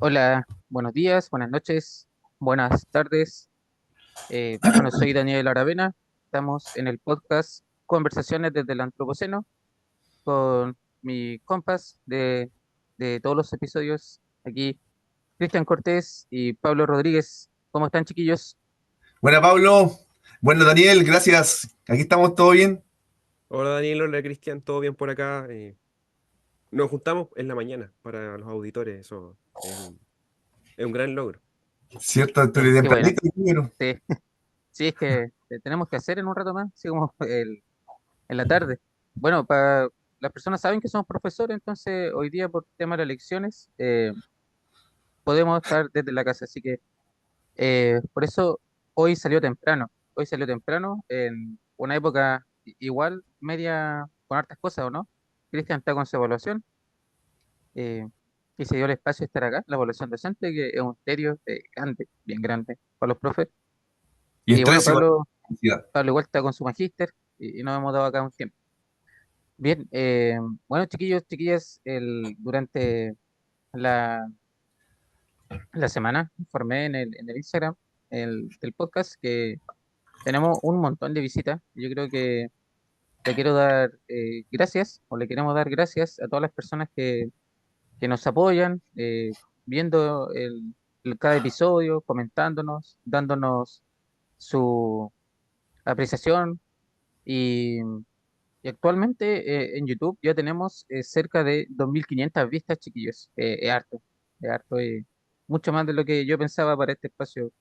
Hola, buenos días, buenas noches, buenas tardes. Bueno, soy Daniel Aravena. Estamos en el podcast Conversaciones desde el Antropoceno con mis compas de todos los episodios. Aquí, Cristian Cortés y Pablo Rodríguez. ¿Cómo están, chiquillos? Buena Pablo, bueno Daniel, gracias. Aquí estamos, ¿todo bien? Hola Daniel, hola Cristian, ¿todo bien por acá? Nos juntamos en la mañana para los auditores, eso es un gran logro. Cierto, estoy Qué bueno. tempranito, pero Sí, sí, es que tenemos que hacer en un rato más, así como en la tarde. Bueno, para las personas saben que somos profesores, entonces hoy día por tema de elecciones podemos estar desde la casa, así que por eso hoy salió temprano. Hoy salió temprano en una época igual, media con hartas cosas, ¿o no? Cristian está con su evaluación eh, y se dio el espacio de estar acá, la evaluación docente, que es un serio grande, bien grande para los profes. y Y bueno, estrés igual. Pablo, Ansiedad. Pablo igual está con su magíster y nos hemos dado acá un tiempo. Bien, bueno, chiquillos, chiquillas, durante la, la semana informé en el Instagram del podcast que tenemos un montón de visitas. Yo creo que le quiero dar gracias, o le queremos dar gracias a todas las personas que nos apoyan, viendo cada episodio, comentándonos, dándonos su apreciación. Y, y actualmente en YouTube ya tenemos cerca de 2.500 vistas, chiquillos. Es harto, mucho más de lo que yo pensaba para este espacio.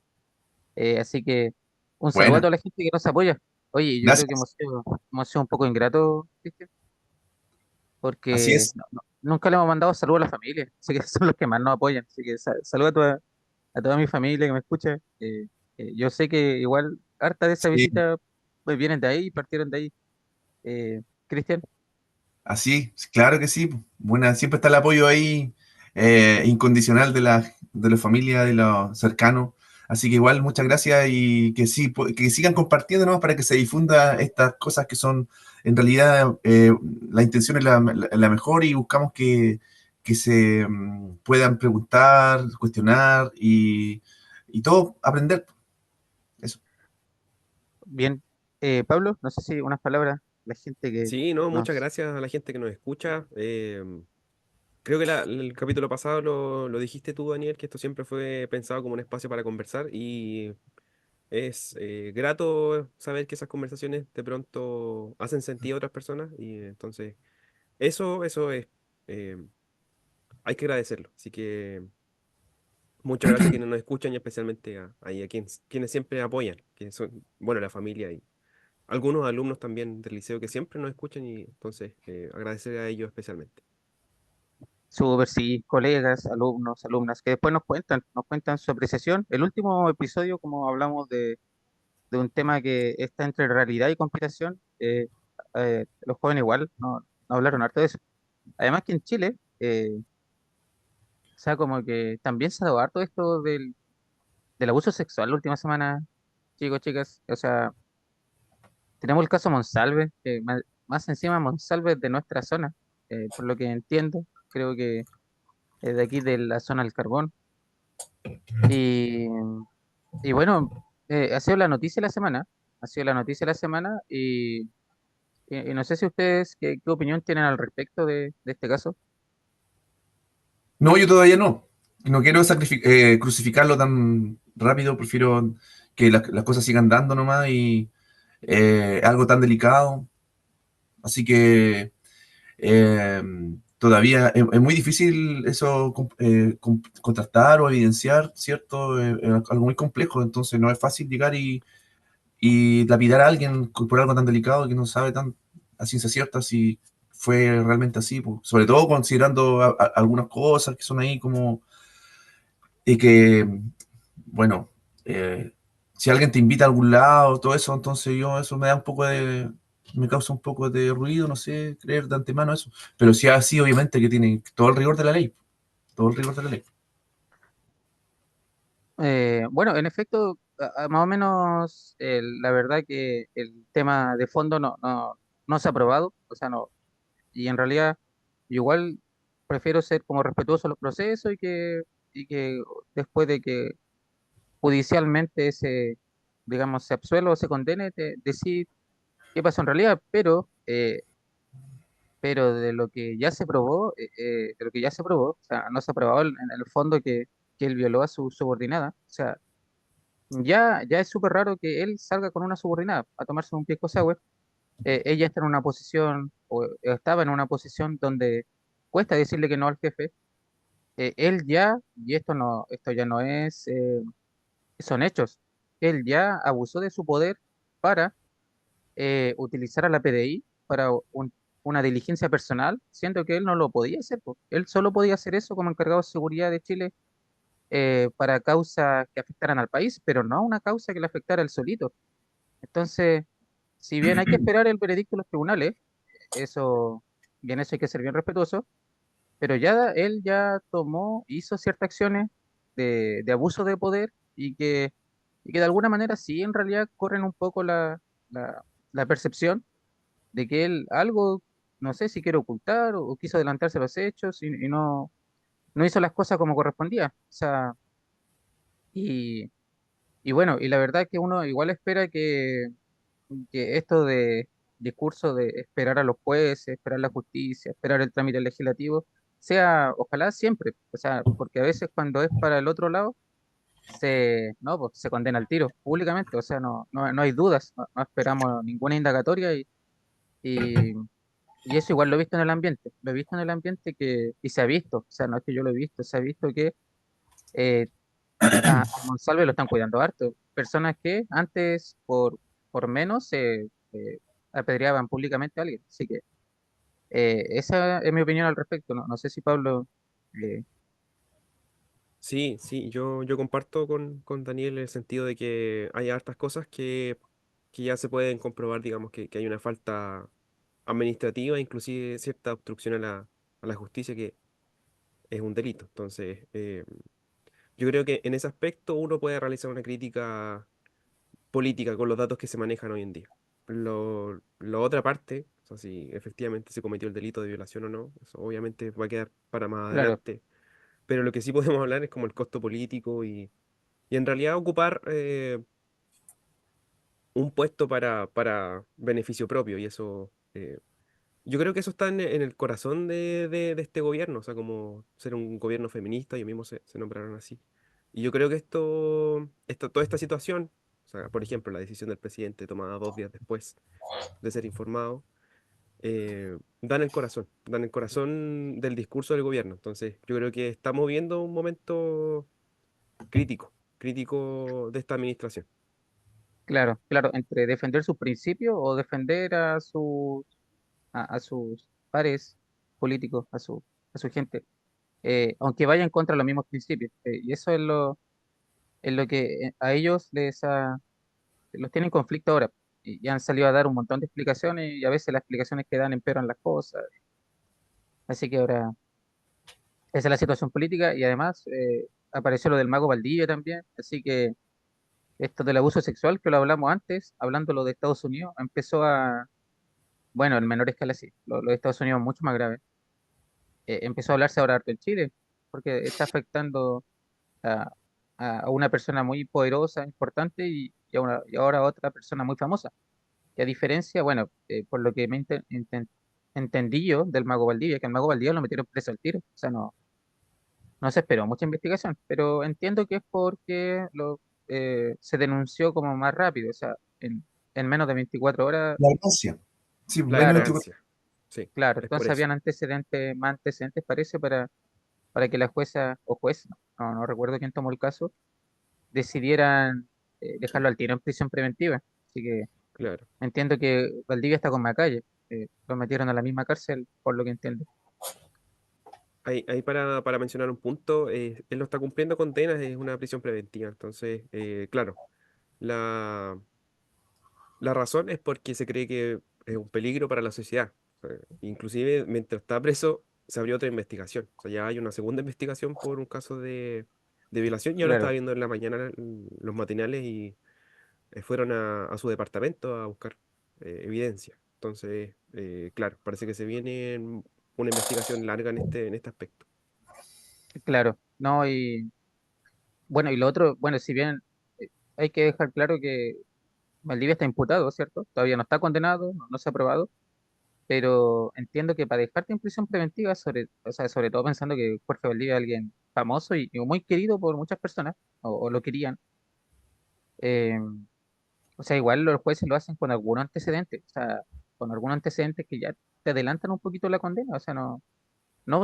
Así que un saludo a Buena, toda la gente que nos apoya. Oye, yo creo que gracias. hemos sido un poco ingratos, Cristian, Así porque es. nunca le hemos mandado saludos a la familia, así que son los que más nos apoyan. Así que saludo a toda mi familia que me escucha. Yo sé que igual harta de esa Sí, visita pues vienen de ahí, partieron de ahí. Cristian, así, claro que sí. Buena, siempre está el apoyo ahí incondicional de la familia, de los cercanos. Así que igual, muchas gracias y que sí, que sigan compartiéndonos para que se difunda estas cosas que son, en realidad, la intención es la mejor y buscamos que se puedan preguntar, cuestionar y todo aprender. Eso. bien. Pablo, no sé si unas palabras, la gente que Sí, no, muchas nos... gracias a la gente que nos escucha. Creo que el capítulo pasado lo dijiste tú, Daniel, que esto siempre fue pensado como un espacio para conversar y es grato saber que esas conversaciones de pronto hacen sentido a otras personas y entonces eso es, eh, hay que agradecerlo. Así que muchas gracias a quienes nos escuchan y especialmente a quienes siempre apoyan, que son, bueno, la familia y algunos alumnos también del liceo que siempre nos escuchan y entonces agradecer a ellos especialmente. Súper, sí, colegas, alumnos, alumnas, que después nos cuentan su apreciación. El último episodio, como hablamos de un tema que está entre realidad y conspiración, los jóvenes igual no hablaron harto de eso. Además que en Chile, o sea, como que también se ha dado harto esto del abuso sexual la última semana, chicos, chicas. O sea, tenemos el caso Monsalve, que más encima Monsalve es de nuestra zona, por lo que entiendo, creo que es de aquí de la zona del carbón. Y, y bueno, ha sido la noticia de la semana, ha sido la noticia de la semana y no sé si ustedes qué opinión tienen al respecto de este caso. No, yo todavía no. No quiero crucificarlo tan rápido, prefiero que las cosas sigan dando nomás y algo tan delicado. Así que eh, todavía es muy difícil eso contrastar o evidenciar, ¿cierto? Es algo muy complejo, entonces no es fácil llegar y lapidar a alguien por algo tan delicado que no sabe tan a ciencia cierta si fue realmente así, pues. Sobre todo considerando algunas cosas que son ahí como y que, bueno, eh, si alguien te invita a algún lado, todo eso, entonces yo eso me da un poco me causa un poco de ruido, no sé, creer de antemano eso. Pero sí así, obviamente, que tiene todo el rigor de la ley, todo el rigor de la ley. Bueno, en efecto, más o menos la verdad que el tema de fondo no se ha aprobado, o sea, no, y en realidad igual prefiero ser como respetuoso de los procesos y que y que después de que judicialmente digamos, se absuelva o se condene, decir qué pasó en realidad, pero de lo que ya se probó, de lo que ya se probó, o sea, no se ha probado en el fondo que él violó a su subordinada, o sea, ya es súper raro que él salga con una subordinada a tomarse un pisco sour. Ella está en una posición, o estaba en una posición donde cuesta decirle que no al jefe. Él ya, y esto ya no es, son hechos, él ya abusó de su poder para utilizar a la PDI para una diligencia personal, siendo que él no lo podía hacer, po. Él solo podía hacer eso como encargado de seguridad de Chile para causas que afectaran al país, pero no una causa que le afectara a él solito. Entonces, si bien hay que esperar el veredicto de los tribunales, eso, bien eso hay que ser bien respetuoso, pero ya él ya hizo ciertas acciones de abuso de poder y que de alguna manera sí en realidad corren un poco la, la percepción de que él algo, no sé si quiere ocultar o quiso adelantarse a los hechos y no hizo las cosas como correspondía. O sea, y, y bueno, y la verdad que uno igual espera que esto de discurso de esperar a los jueces, esperar la justicia, esperar el trámite legislativo, sea ojalá siempre, o sea, porque a veces cuando es para el otro lado, no, pues, se condena al tiro públicamente, o sea, no hay dudas, no esperamos ninguna indagatoria y, y eso igual lo he visto en el ambiente, lo he visto en el ambiente y se ha visto, o sea, no es que yo lo he visto, se ha visto que eh, a Monsalve lo están cuidando harto. Personas que antes por menos apedreaban públicamente a alguien. Así que esa es mi opinión al respecto. No sé si Pablo... eh, Sí, sí, yo comparto con Daniel en el sentido de que hay hartas cosas que ya se pueden comprobar, digamos, que hay una falta administrativa, inclusive cierta obstrucción a la justicia, que es un delito. Entonces, yo creo que en ese aspecto uno puede realizar una crítica política con los datos que se manejan hoy en día. La otra parte, o sea, si efectivamente se cometió el delito de violación o no, eso obviamente va a quedar para más claro, adelante. Pero lo que sí podemos hablar es como el costo político y en realidad ocupar un puesto para beneficio propio. Y eso, yo creo que eso está en el corazón de este gobierno, o sea, como ser un gobierno feminista, ellos mismos se nombraron así. Y yo creo que toda esta situación, o sea, por ejemplo, la decisión del presidente tomada 2 días después de ser informado, dan el corazón del discurso del gobierno. Entonces, yo creo que estamos viendo un momento crítico de esta administración. claro, entre defender sus principios o defender a sus pares políticos, a su gente, aunque vaya en contra de los mismos principios. Y eso es lo que a ellos los tienen conflicto ahora. Y han salido a dar un montón de explicaciones y a veces las explicaciones que dan empeoran las cosas. Así que ahora esa es la situación política y además apareció lo del mago Valdivia también. Así que esto del abuso sexual que lo hablamos antes, hablándolo de Estados Unidos, bueno, en menor escala sí, lo de Estados Unidos es mucho más grave. Empezó a hablarse ahora harto en Chile porque está afectando a, a una persona muy poderosa, importante y ahora a otra persona muy famosa. Que a diferencia, bueno, por lo que entendí yo del Mago Valdivia, que al Mago Valdivia lo metieron preso al tiro. O sea, no se esperó mucha investigación, pero entiendo que es porque se denunció como más rápido, o sea, en menos de 24 horas, La gracia. Sí, La menos de claro, 24. flagrancia, sí, claro. es por Entonces eso. habían más antecedentes parece para que la jueza o juez, no recuerdo quién tomó el caso, decidieran dejarlo al tiro en prisión preventiva. Así que Claro. entiendo que Valdivia está con Macaya. Lo metieron a la misma cárcel, por lo que entiendo. Ahí para mencionar un punto, él no está cumpliendo condenas, es una prisión preventiva. Entonces, claro, la, la razón es porque se cree que es un peligro para la sociedad. O sea, inclusive, mientras está preso, se abrió otra investigación. O sea, ya hay una segunda investigación por un caso de violación. Y ahora estaba Claro, viendo en la mañana los matinales y fueron a su departamento a buscar evidencia. Entonces, claro, parece que se viene una investigación larga en este aspecto. claro. No, y bueno, y lo otro, bueno, si bien hay que dejar claro que Valdivia está imputado, ¿cierto? Todavía no está condenado, no se ha probado, pero entiendo que para dejarte en prisión preventiva, o sea, sobre todo pensando que Jorge Valdivia es alguien famoso y muy querido por muchas personas, o lo querían, eh, o sea, igual los jueces lo hacen con algunos antecedentes, o sea, con algunos antecedentes que ya te adelantan un poquito la condena, o sea, no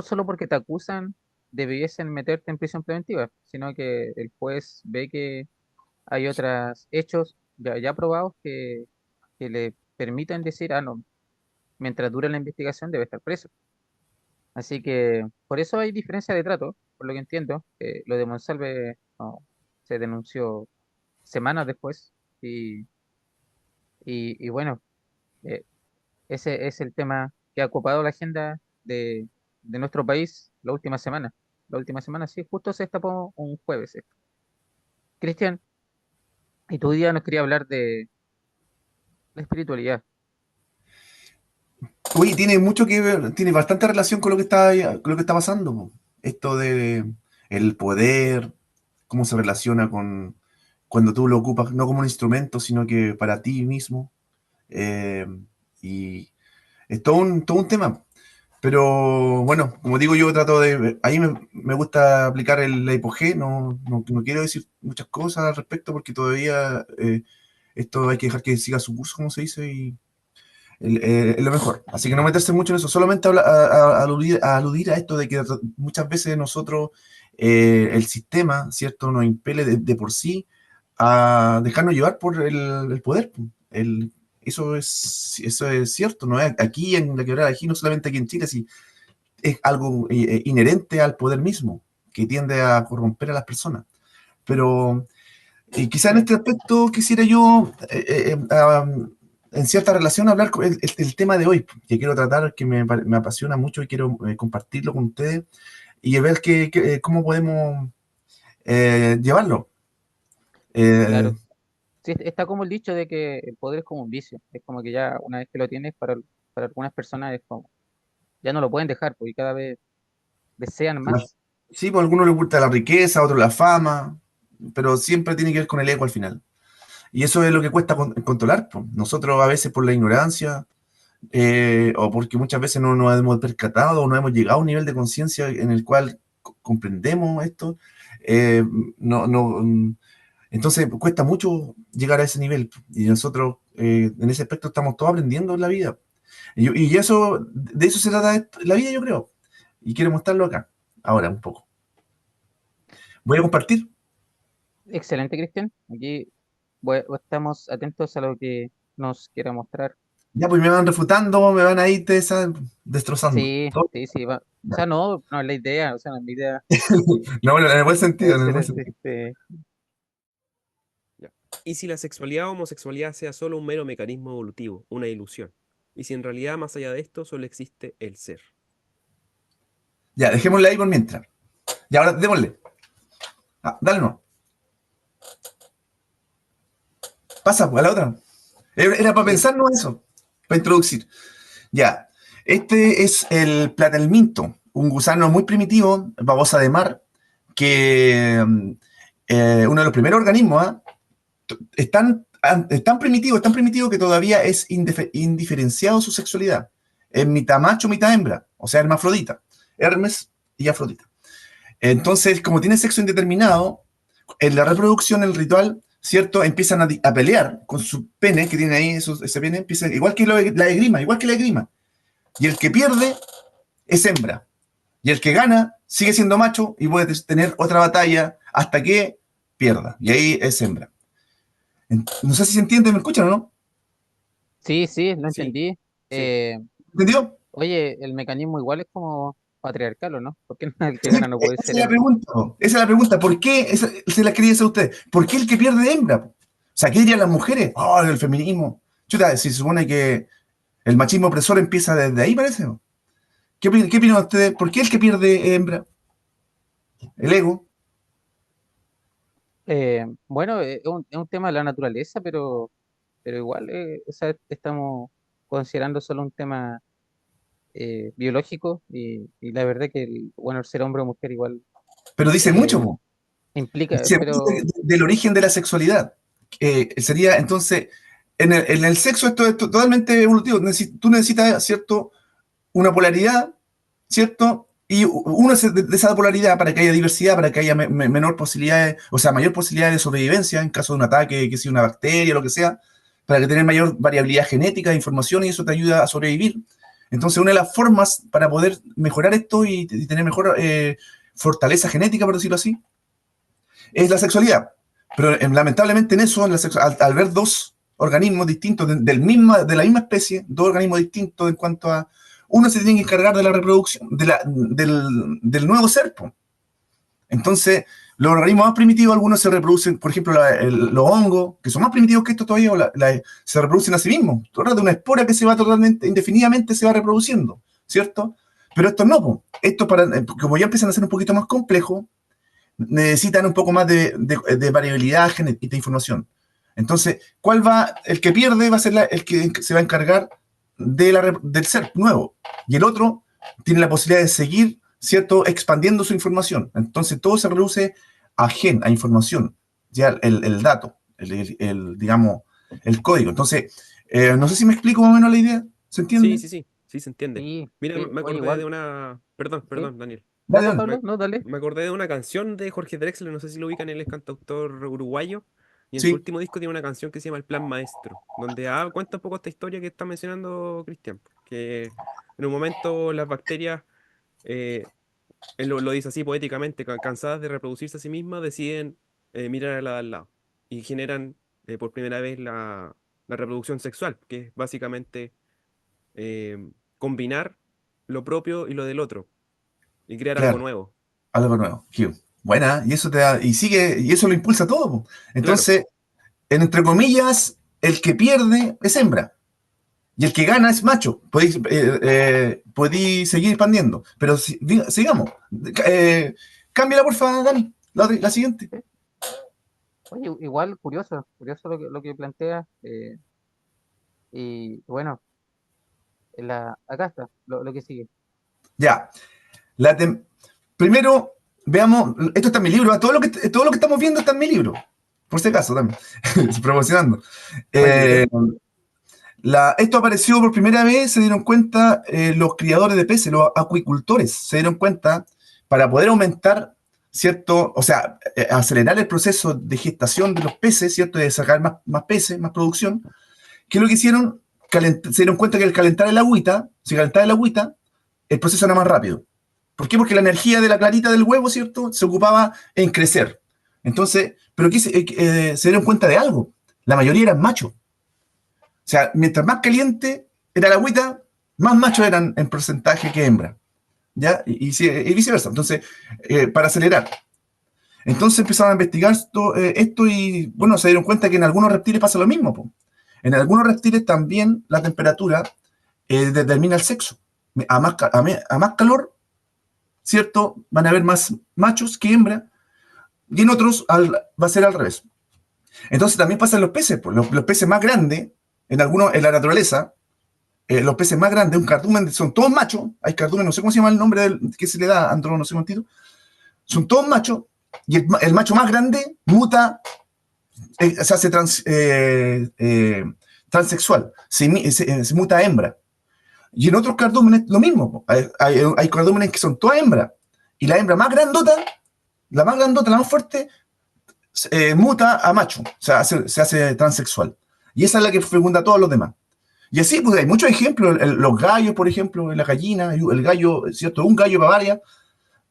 solo porque te acusan debiesen meterte en prisión preventiva, sino que el juez ve que hay otros hechos ya probados que le permiten decir, ah, no, mientras dure la investigación debe estar preso. Así que por eso hay diferencia de trato, por lo que entiendo. Lo de Monsalve no, se denunció semanas después y bueno, eh, ese es el tema que ha ocupado la agenda de nuestro país la última semana. La última semana, sí, justo se destapó un jueves esto. Cristian, y tu día nos quería hablar de la espiritualidad. Oye, tiene mucho que ver, tiene bastante relación con lo que está pasando, po. Esto de el poder, cómo se relaciona con cuando tú lo ocupas no como un instrumento, sino que para ti mismo. Eh, y es todo un tema. Pero bueno, como digo, yo trato de. Ahí me gusta aplicar la hipogé, no quiero decir muchas cosas al respecto porque todavía esto hay que dejar que siga su curso, como se dice, y es lo mejor. Así que no meterse mucho en eso, solamente aludir a esto de que muchas veces nosotros, el sistema, ¿cierto?, nos impele de por sí a dejarnos llevar por el poder. El, eso es cierto, ¿no? Aquí en la quebrada de Ají, no solamente aquí en Chile, sí, es algo inherente al poder mismo, que tiende a corromper a las personas. Pero quizá en Sí, este aspecto quisiera yo, en cierta relación, hablar con el tema de hoy, que quiero tratar, que me apasiona mucho y quiero compartirlo con ustedes y ver cómo podemos llevarlo. Eh, claro. Sí, está como el dicho de que el poder es como un vicio. Es como que ya una vez que lo tienes, para algunas personas es como, ya no lo pueden dejar, porque cada vez desean más. sí, pues a algunos les gusta la riqueza, a otros la fama, pero siempre tiene que ver con el ego al final. Y eso es lo que cuesta controlar, pues. Nosotros a veces por la ignorancia, o porque muchas veces no nos hemos percatado o no hemos llegado a un nivel de conciencia en el cual comprendemos esto, eh, no, entonces cuesta mucho llegar a ese nivel y nosotros en ese aspecto estamos todos aprendiendo en la vida. Y eso, de eso se trata la vida, yo creo, y quiero mostrarlo acá, ahora un poco. Voy a compartir. Excelente, Cristian. Aquí estamos atentos a lo que nos quiera mostrar. Ya, pues me van refutando, me van ahí destrozando. Sí, sí, sí. O sea, no es la idea, o sea, no es mi idea. No, bueno, en el buen sentido, en el buen Excelente. sentido. Ya. ¿Y si la sexualidad o homosexualidad sea solo un mero mecanismo evolutivo, una ilusión? ¿Y si en realidad más allá de esto solo existe el ser? Ya, dejémosle ahí por mientras. Y ahora démosle. Ah, dale no. Pasa, pues, a la otra. Era para Sí, pensarnos eso, para introducir. Ya, este es el platelminto, un gusano muy primitivo, babosa de mar, que uno de los primeros organismos, ¿ah? Es tan primitivo que todavía es indiferenciado su sexualidad. Es mitad macho, mitad hembra, o sea, hermafrodita. Hermes y Afrodita. Entonces, como tiene sexo indeterminado, en la reproducción, el ritual, ¿cierto? Empiezan a pelear con su pene, que tiene ahí ese pene, empieza, igual que la esgrima, igual que la esgrima. Y el que pierde es hembra. Y el que gana sigue siendo macho y puede tener otra batalla hasta que pierda. Y ahí es hembra. No sé si se entiende, ¿me escuchan o no? sí, sí, lo Sí, entendí. sí. Eh, ¿Entendió? Oye, el mecanismo igual es como patriarcal, ¿o no? Porque el que Sí, gana no puede esa ser es la hembra. pregunta. Esa es la pregunta. ¿Por qué? Se la quería hacer a usted. ¿Por qué el que pierde es hembra? O sea, ¿qué dirían las mujeres? Oh, el feminismo. Chuta, si se supone que el machismo opresor empieza desde ahí, parece. ¿No? ¿Qué opinan ustedes? ¿Por qué el que pierde es hembra? El ego. Bueno, es un tema de la naturaleza, pero igual o sea, estamos considerando solo un tema biológico y la verdad que, bueno, el ser hombre o mujer igual. pero dice mucho, Eh, po. implica, Dice mucho pero del origen de la sexualidad. Sería entonces, en el sexo esto es totalmente evolutivo. Tú necesitas, ¿cierto? Una polaridad, ¿cierto? Y uno de esa polaridad para que haya diversidad, para que haya menor posibilidad, o sea, mayor posibilidad de sobrevivencia en caso de un ataque, que sea una bacteria, lo que sea, para que tener mayor variabilidad genética de información y eso te ayuda a sobrevivir. Entonces, una de las formas para poder mejorar esto y tener mejor fortaleza genética, por decirlo así, es la sexualidad. Pero lamentablemente en eso, al ver dos organismos distintos de la misma especie, dos organismos distintos en cuanto a... Uno se tiene que encargar de la reproducción del nuevo ser. Po. Entonces, los organismos más primitivos, algunos se reproducen, por ejemplo, los hongos, que son más primitivos que estos todavía, se reproducen a sí mismos. De una espora que se va totalmente, indefinidamente se va reproduciendo, ¿cierto? Pero estos no, po. Estos, como ya empiezan a ser un poquito más complejos, necesitan un poco más de variabilidad y de información. Entonces, el que pierde va a ser el que se va a encargar del ser nuevo. Y el otro tiene la posibilidad de seguir, ¿cierto?, expandiendo su información. Entonces, todo se reduce a información, ya el dato, digamos, el código. Entonces, no sé si me explico más o menos la idea. ¿Se Sí, entiende? sí, sí, sí se entiende. sí, Mira, sí, me oye, acordé de igual, una... Perdón, sí. perdón, Daniel. No, Dale, no, dale. Pablo, no, dale. Me acordé de una canción de Jorge Drexler, no sé si lo ubican, él es cantautor uruguayo, y en su Sí, último disco tiene una canción que se llama El Plan Maestro, donde cuenta un poco esta historia que está mencionando Cristian, que en un momento las bacterias, eh, él lo dice así poéticamente, cansadas de reproducirse a sí mismas, deciden mirar a la de al lado y generan por primera vez la reproducción sexual, que es básicamente combinar lo propio y lo del otro y crear algo claro. nuevo. Algo nuevo. Hugh. Buena, y eso te da, y sigue, y eso lo impulsa todo. Po. Claro. Entonces, entre comillas, el que pierde es hembra. Y el que gana es macho. Podéis seguir expandiendo. Pero sigamos. Cámbiala, porfa, Dani. La siguiente. Sí. Oye, igual, curioso, curioso lo que planteas. Y bueno, acá está, lo que sigue. Ya. La tem- Primero, veamos. Esto está en mi libro. Todo lo que estamos viendo está en mi libro. Por si acaso, también. Promocionando. ¿Cuál libro? Eh, Esto apareció por primera vez, se dieron cuenta los criadores de peces, los acuicultores, se dieron cuenta para poder aumentar, ¿cierto? O sea, acelerar el proceso de gestación de los peces, ¿cierto? De sacar más peces, más producción. ¿Qué es lo que hicieron? Se dieron cuenta que al calentar el agüita, si calentaba el agüita, el proceso era más rápido. ¿Por qué? Porque la energía de la clarita del huevo, ¿cierto? Se ocupaba en crecer. Entonces, pero aquí se dieron cuenta de algo. La mayoría eran machos. O sea, mientras más caliente era la agüita, más machos eran en porcentaje que hembra. ¿Ya? Y viceversa. Entonces, para acelerar. Entonces empezaron a investigar esto y, bueno, se dieron cuenta que en algunos reptiles pasa lo mismo. Po. En algunos reptiles también la temperatura determina el sexo. A más calor, ¿cierto? Van a haber más machos que hembra y en otros va a ser al revés. Entonces también pasa en los peces. Pues. Los peces más grandes, en la naturaleza, los peces más grandes, un cardumen, son todos machos, hay cardumen, no sé cómo se llama el nombre que se le da, andro, no sé cuántito, son todos machos, y el macho más grande muta, se hace transexual, se muta a hembra. Y en otros cardúmenes lo mismo, hay cardúmenes que son todas hembras, y la hembra más grandota, la más fuerte, muta a macho, o sea, se hace transexual. Y esa es la que fecunda a todos los demás. Y así, pues hay muchos ejemplos. Los gallos, por ejemplo, la gallina, el gallo, ¿cierto? Un gallo Bavaria.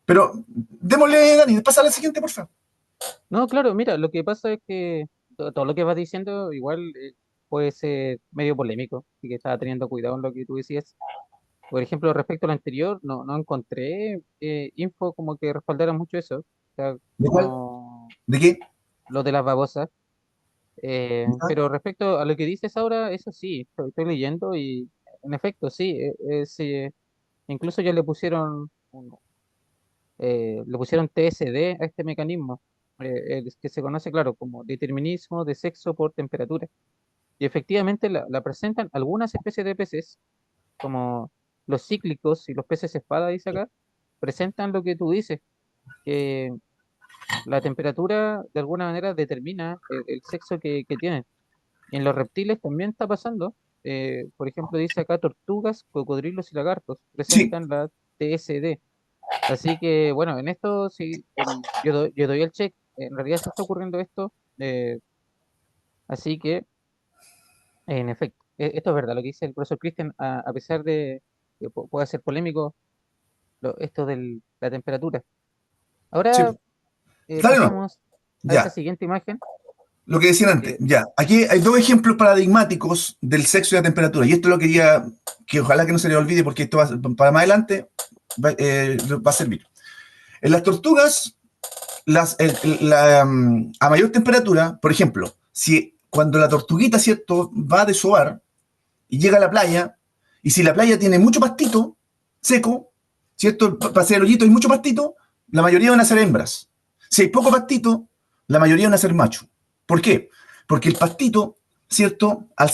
Pero démosle, Dani, pasa a la siguiente, por favor. No, claro, mira, lo que pasa es que todo lo que vas diciendo igual puede ser medio polémico, así que estaba teniendo cuidado en lo que tú decías. Por ejemplo, respecto a lo anterior, no encontré info como que respaldara mucho eso. O sea, ¿De cuál? no ¿De qué? lo de las babosas. ¿Ya? Pero respecto a lo que dices ahora, eso sí, estoy leyendo y en efecto, sí, incluso ya le pusieron TSD a este mecanismo, que se conoce, claro, como determinismo de sexo por temperatura. Y efectivamente la presentan algunas especies de peces, como los cíclicos y los peces espada, dice acá, presentan lo que tú dices. que la temperatura de alguna manera determina el sexo que tienen. Y en los reptiles también está pasando. Por ejemplo, dice acá tortugas, cocodrilos y lagartos Sí, presentan la TSD. Así que, bueno, en esto sí, yo doy el check. En realidad se está ocurriendo esto. Así que, en efecto, esto es verdad lo que dice el profesor Christian, a pesar de que pueda ser polémico esto de la temperatura. sí. Ahora Dale, no. pasamos a esta Ya, siguiente imagen. lo que decían antes. Que, Ya, aquí hay dos ejemplos paradigmáticos del sexo y la temperatura. Y esto lo quería, que ojalá que no se le olvide porque esto va, para más adelante va a servir. En las tortugas, a mayor temperatura, por ejemplo, si cuando la tortuguita, ¿cierto?, va a desovar y llega a la playa, y si la playa tiene mucho pastito seco, ¿cierto?, para hacer el hoyito hay mucho pastito, la mayoría van a ser hembras. Si hay poco pastito, la mayoría van a ser machos. ¿Por qué? Porque el pastito, ¿cierto?, al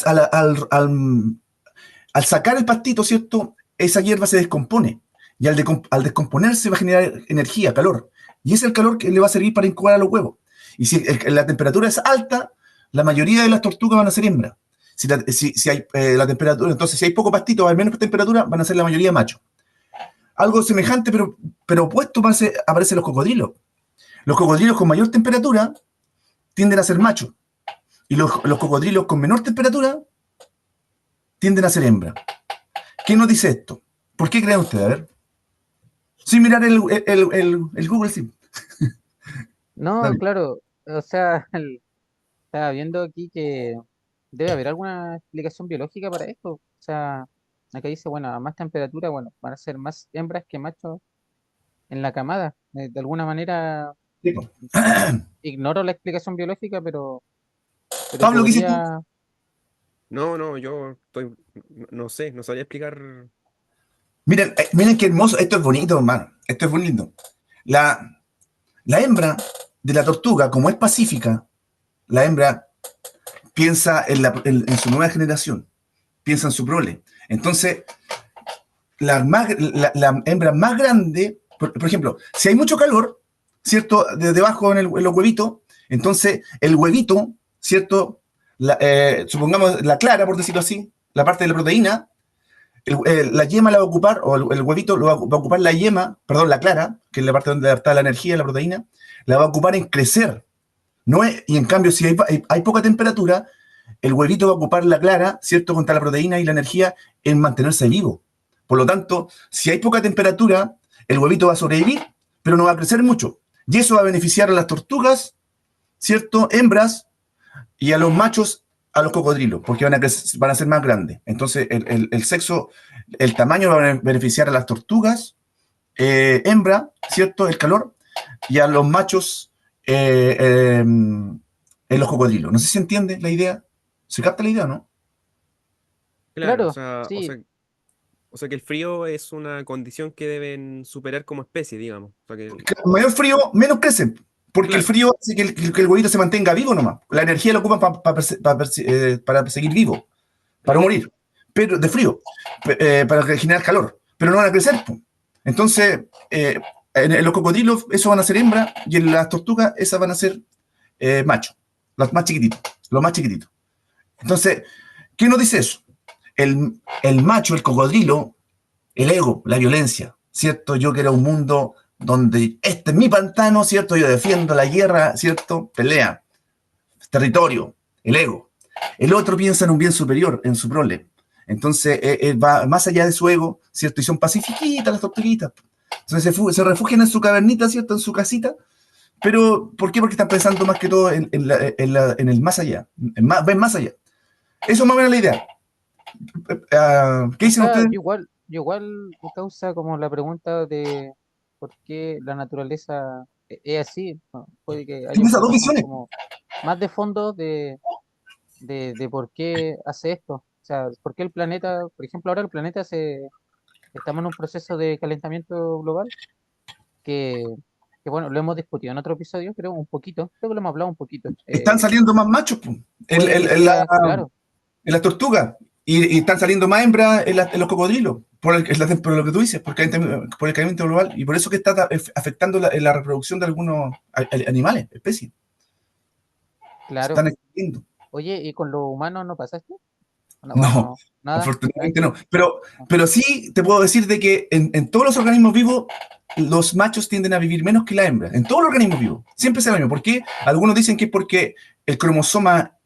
sacar el pastito, ¿cierto?, esa hierba se descompone. Y al descomponerse va a generar energía, calor. Y es el calor que le va a servir para incubar a los huevos. Y si la temperatura es alta, la mayoría de las tortugas van a ser hembras. Si hay la temperatura, entonces si hay poco pastito, al menos temperatura, van a ser la mayoría machos. Algo semejante, pero opuesto aparecen los cocodrilos. Los cocodrilos con mayor temperatura tienden a ser machos. Y los cocodrilos con menor temperatura tienden a ser hembras. ¿Qué nos dice esto? ¿Por qué creen ustedes? A ver. Sin mirar el Google, sí. no, Dale. claro, o sea, estaba viendo aquí que debe haber alguna explicación biológica para esto. O sea, acá dice, bueno, a más temperatura, bueno, van a ser más hembras que machos en la camada. De alguna manera, Sí, po. ignoro la explicación biológica, pero Pablo, ¿qué dices tú? podría, No, no, yo estoy, no sé, no sabría explicar. Miren qué hermoso. Esto es bonito, hermano. Esto es bonito. La, la hembra de la tortuga, como es pacífica, la hembra piensa en su nueva generación, piensa en su prole. Entonces, la hembra más grande, por ejemplo, si hay mucho calor, ¿cierto? De debajo en los huevitos, entonces el huevito, ¿cierto? Supongamos la clara, por decirlo así, la parte de la proteína, la yema la va a ocupar, o el huevito va a ocupar la yema, perdón, la clara, que es la parte donde está la energía, la proteína, la va a ocupar en crecer. No es, y en cambio, si hay poca temperatura, el huevito va a ocupar la clara, ¿cierto?, contra la proteína y la energía en mantenerse vivo. Por lo tanto, si hay poca temperatura, el huevito va a sobrevivir, pero no va a crecer mucho. Y eso va a beneficiar a las tortugas, ¿cierto?, hembras, y a los machos, a los cocodrilos, porque van a ser más grandes. Entonces, el sexo, el tamaño va a beneficiar a las tortugas, hembra, ¿cierto?, el calor, y a los machos, en los cocodrilos. No sé si se entiende la idea. ¿Se capta la idea o no? Claro, claro, sí, o sea que el frío es una condición que deben superar como especie, digamos. O sea que, Mayor frío, menos crecen. Porque el claro, frío hace que el huevito se mantenga vivo nomás. La energía la ocupan para seguir vivo, para claro. morir. Pero de frío, para generar calor. Pero no van a crecer, po. Entonces, en los cocodrilos, eso van a ser hembra, y en las tortugas, esas van a ser macho. Los más chiquititos. Los más chiquititos. Entonces, ¿qué nos dice eso? El macho, el cocodrilo, el ego, la violencia, ¿cierto? Yo quiero un mundo donde este es mi pantano, ¿cierto? Yo defiendo la guerra, ¿cierto? Pelea, territorio, el ego. El otro piensa en un bien superior, en su prole. Entonces, va más allá de su ego, ¿cierto? Y son pacifiquitas las tortuguitas. Entonces se refugian en su cavernita, ¿cierto? En su casita. Pero, ¿por qué? Porque están pensando más que todo en el más allá. Ven más allá. Eso es más o menos la idea. ¿Qué o dicen sea, ustedes? yo igual me causa como la pregunta de por qué la naturaleza es así. ¿No? Puede que haya Tiene un esas dos poco más visiones. como más de fondo de por qué hace esto. O sea, por qué el planeta, por ejemplo, ahora el planeta estamos en un proceso de calentamiento global que, que bueno, lo hemos discutido en otro episodio, creo, un poquito, creo que lo hemos hablado un poquito. Están saliendo más machos, po, Puede que en sea, claro, las tortugas, y están saliendo más hembras en los cocodrilos. por lo que tú dices, por el calentamiento global, y por eso que está afectando la reproducción de algunos animales, especies. Se Claro. están extinguiendo. Oye, ¿y con los humanos no pasaste? No, o No, no, nada, afortunadamente tranqui. no. Pero sí te puedo decir de que en todos los organismos vivos, los machos tienden a vivir menos que la hembra. En todos los organismos vivos. Siempre es lo mismo. ¿Por qué? Algunos dicen que es porque el cromosoma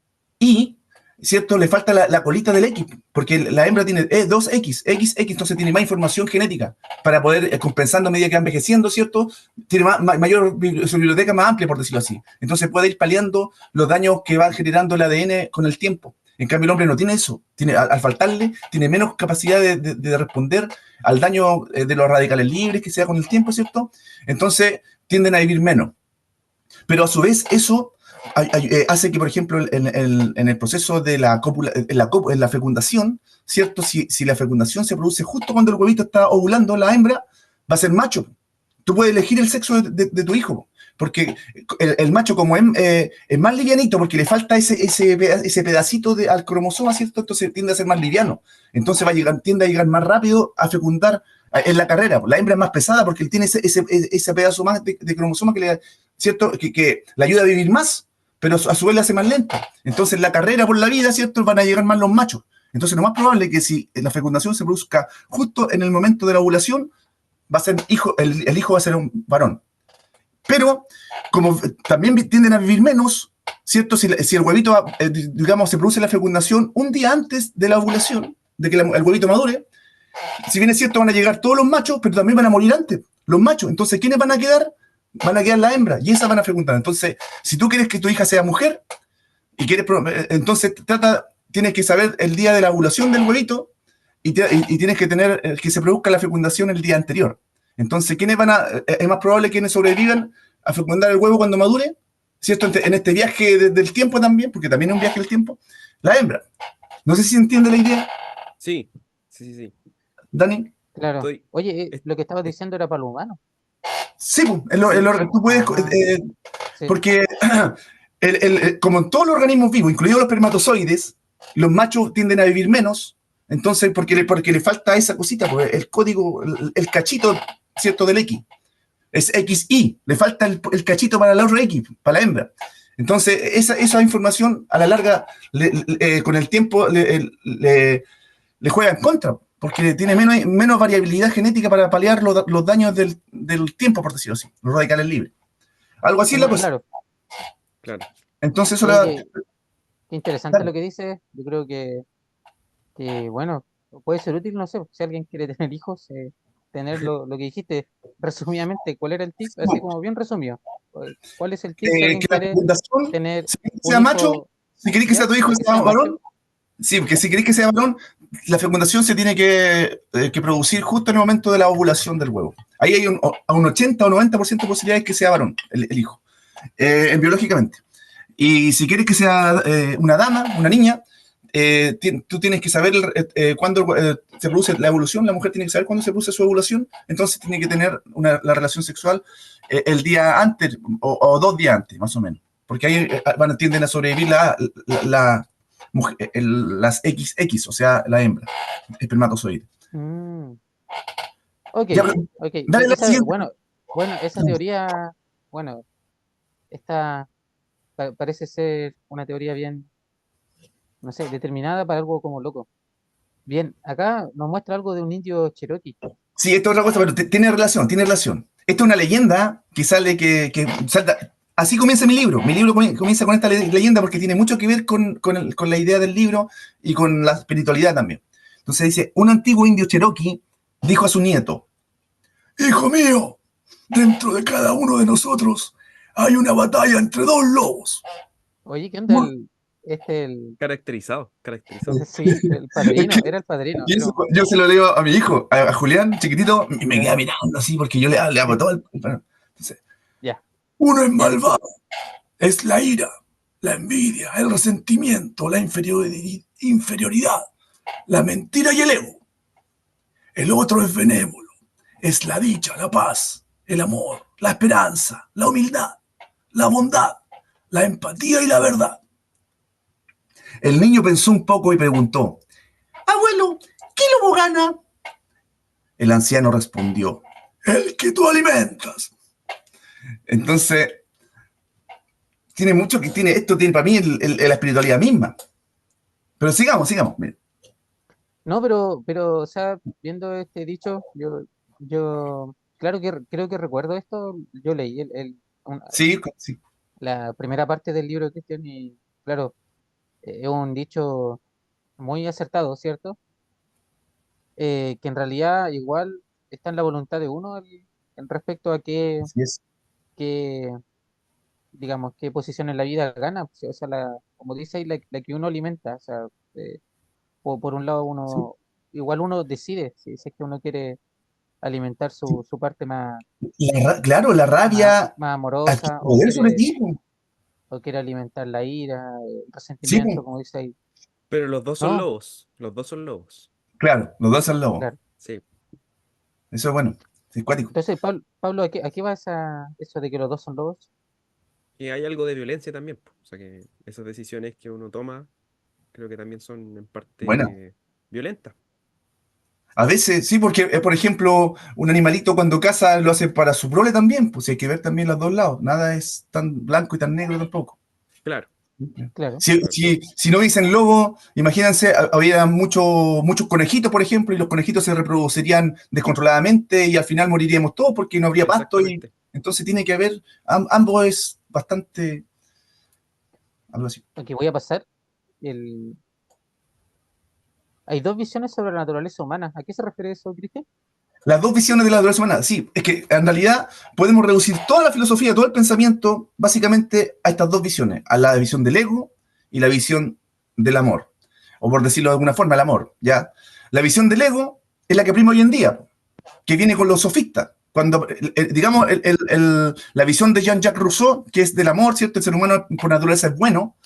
Y, ¿cierto? Le falta la colita del X. Porque la hembra tiene dos XX, entonces tiene más información genética para poder, compensando a medida que va envejeciendo, ¿cierto? Tiene mayor, su biblioteca más amplia, por decirlo así. Entonces puede ir paliando los daños que va generando el ADN con el tiempo. En cambio, el hombre no tiene eso. Al faltarle, tiene menos capacidad de responder al daño de los radicales libres que se da con el tiempo, ¿cierto? Entonces, tienden a vivir menos. Pero a su vez, eso hace que, por ejemplo, en el proceso de la cópula, en la fecundación, ¿cierto? Si la fecundación se produce justo cuando el huevito está ovulando, la hembra va a ser macho. Tú puedes elegir el sexo de tu hijo, porque el macho, como es más livianito, porque le falta ese pedacito al cromosoma, ¿cierto? Entonces tiende a ser más liviano. Entonces tiende a llegar más rápido a fecundar en la carrera. La hembra es más pesada porque él tiene ese pedazo más de cromosoma ¿cierto? Que le ayuda a vivir más, pero a su vez le hace más lento. Entonces, en la carrera por la vida, ¿cierto? Van a llegar más los machos. Entonces, lo más probable es que si la fecundación se produzca justo en el momento de la ovulación, va a ser el hijo va a ser un varón. Pero, como también tienden a vivir menos, ¿cierto? Si el huevito, digamos, se produce la fecundación un día antes de la ovulación, de que el huevito madure, si bien es cierto, van a llegar todos los machos, pero también van a morir antes, los machos. Entonces, ¿quiénes van a quedar? Van a quedar las hembras, y esas van a fecundar. Entonces, si tú quieres que tu hija sea mujer, y entonces tienes que saber el día de la ovulación del huevito, y tienes que tener que se produzca la fecundación el día anterior. Entonces, es más probable que sobrevivan a fecundar el huevo cuando madure, ¿cierto? En este viaje del tiempo también, porque también es un viaje del tiempo, la hembra. No sé si entiende la idea, Sí, sí, sí, sí. Dani. Claro. Estoy, Oye, es- lo que estabas es- diciendo era para los humanos. Sí, pues, sí, tú puedes, Ah, sí. porque como en todos los organismos vivos, incluidos los espermatozoides, los machos tienden a vivir menos, entonces porque le falta esa cosita, pues, el código, el cachito, ¿cierto? Del X. Es XY, le falta el cachito para la otra X, para la hembra. Entonces, esa información a la larga, con el tiempo, le juega en contra, porque tiene menos variabilidad genética para paliar los daños del tiempo, por decirlo así, los radicales libres. Algo así es la cosa. Claro. claro. Entonces, eso Oye, la. qué interesante Dale. lo que dices. Yo creo que, bueno, puede ser útil, no sé, si alguien quiere tener hijos, tener lo que dijiste resumidamente. ¿Cuál era el tip? Así como bien resumido. ¿Cuál es el tip si alguien Que la quiere fecundación, tener si querés que un sea macho, hijo si querés que sea ya, tu hijo pero que sea sea macho? varón, sí, porque si querés que sea varón, la fecundación se tiene que producir justo en el momento de la ovulación del huevo. Ahí hay a un 80 o 90% de posibilidades que sea varón, el hijo, biológicamente. Y si quieres que sea una dama, una niña, tú tienes que saber cuándo se produce la evolución, la mujer tiene que saber cuándo se produce su ovulación, entonces tiene que tener la relación sexual el día antes o 2 días antes, más o menos. Porque ahí tienden a sobrevivir las XX, o sea, la hembra, espermatozoide. Mm, ok, Ya, ok. dale la siguiente. Bueno, esa teoría, bueno, esta parece ser una teoría bien, no sé, determinada para algo como loco. Bien, acá nos muestra algo de un indio Cherokee. Sí, esto es otra cosa, pero tiene relación, tiene relación. Esta es una leyenda que sale, que salta. Así comienza mi libro. Mi libro comienza con esta leyenda porque tiene mucho que ver con la idea del libro y con la espiritualidad también. Entonces dice, un antiguo indio Cherokee dijo a su nieto, hijo mío, dentro de cada uno de nosotros hay una batalla entre dos lobos. Oye, ¿qué onda el, Caracterizado, caracterizado. sí, el Es que padrino, era el padrino, y eso, yo se lo leo a mi hijo, a Julián, chiquitito, y me queda ya, mirando así porque yo le hago todo el. Entonces, ya, uno es ya, malvado, es la ira, la envidia, el resentimiento, la inferioridad, la mentira y el ego. El otro es benévolo, es la dicha, la paz, el amor, la esperanza, la humildad, la bondad, la empatía y la verdad. El niño pensó un poco y preguntó, abuelo, ¿qué lobo gana? El anciano respondió, el que tú alimentas. Entonces, tiene mucho que tiene, esto tiene para mí la espiritualidad misma. Pero sigamos, mire. No, pero, o sea, viendo este dicho, claro que creo que recuerdo esto, yo leí Sí, sí, la primera parte del libro de Cristian y, claro, es un dicho muy acertado, ¿cierto? Que en realidad igual está en la voluntad de uno en respecto a así es. qué, digamos, qué posición en la vida gana, pues, o sea, como dice ahí, la que uno alimenta, o sea, por un lado Sí. igual uno decide si es que uno quiere alimentar Sí. su parte más, Claro, la rabia más adquiere amorosa poder sobre ti, po. o quiere alimentar la ira, el Sí, resentimiento, po. como dice ahí. Pero los dos son No, lobos. Los dos son lobos. Claro, los dos al lobo. claro. Sí. Eso es bueno, es cuático. Entonces, Pablo, ¿a qué va eso de que los dos son lobos? Y hay algo de violencia también, po. O sea que esas decisiones que uno toma, creo que también son en Bueno, parte violentas. a veces sí, porque, por ejemplo, un animalito cuando caza lo hace para su prole también, pues hay que ver también los dos lados. Nada es tan blanco y tan negro tampoco. Claro, Claro. claro. Si no dicen lobo, imagínense, había muchos conejitos, por ejemplo, y los conejitos se reproducirían descontroladamente y al final moriríamos todos porque no habría pasto. Y Exactamente. entonces tiene que haber, ambos es bastante, algo así. Aquí voy a pasar. El... Hay dos visiones sobre la naturaleza humana. ¿A qué se refiere eso, Cristian? Las dos visiones de la naturaleza humana, sí, es que en realidad podemos reducir toda la filosofía, todo el pensamiento, básicamente a estas dos visiones, a la visión del ego y la visión del amor, o por decirlo de alguna forma, el amor, ¿ya? La visión del ego es la que prima hoy en día, que viene con los sofistas. Cuando, digamos, la visión de Jean-Jacques Rousseau, que es del amor, ¿cierto? El ser humano por naturaleza es bueno,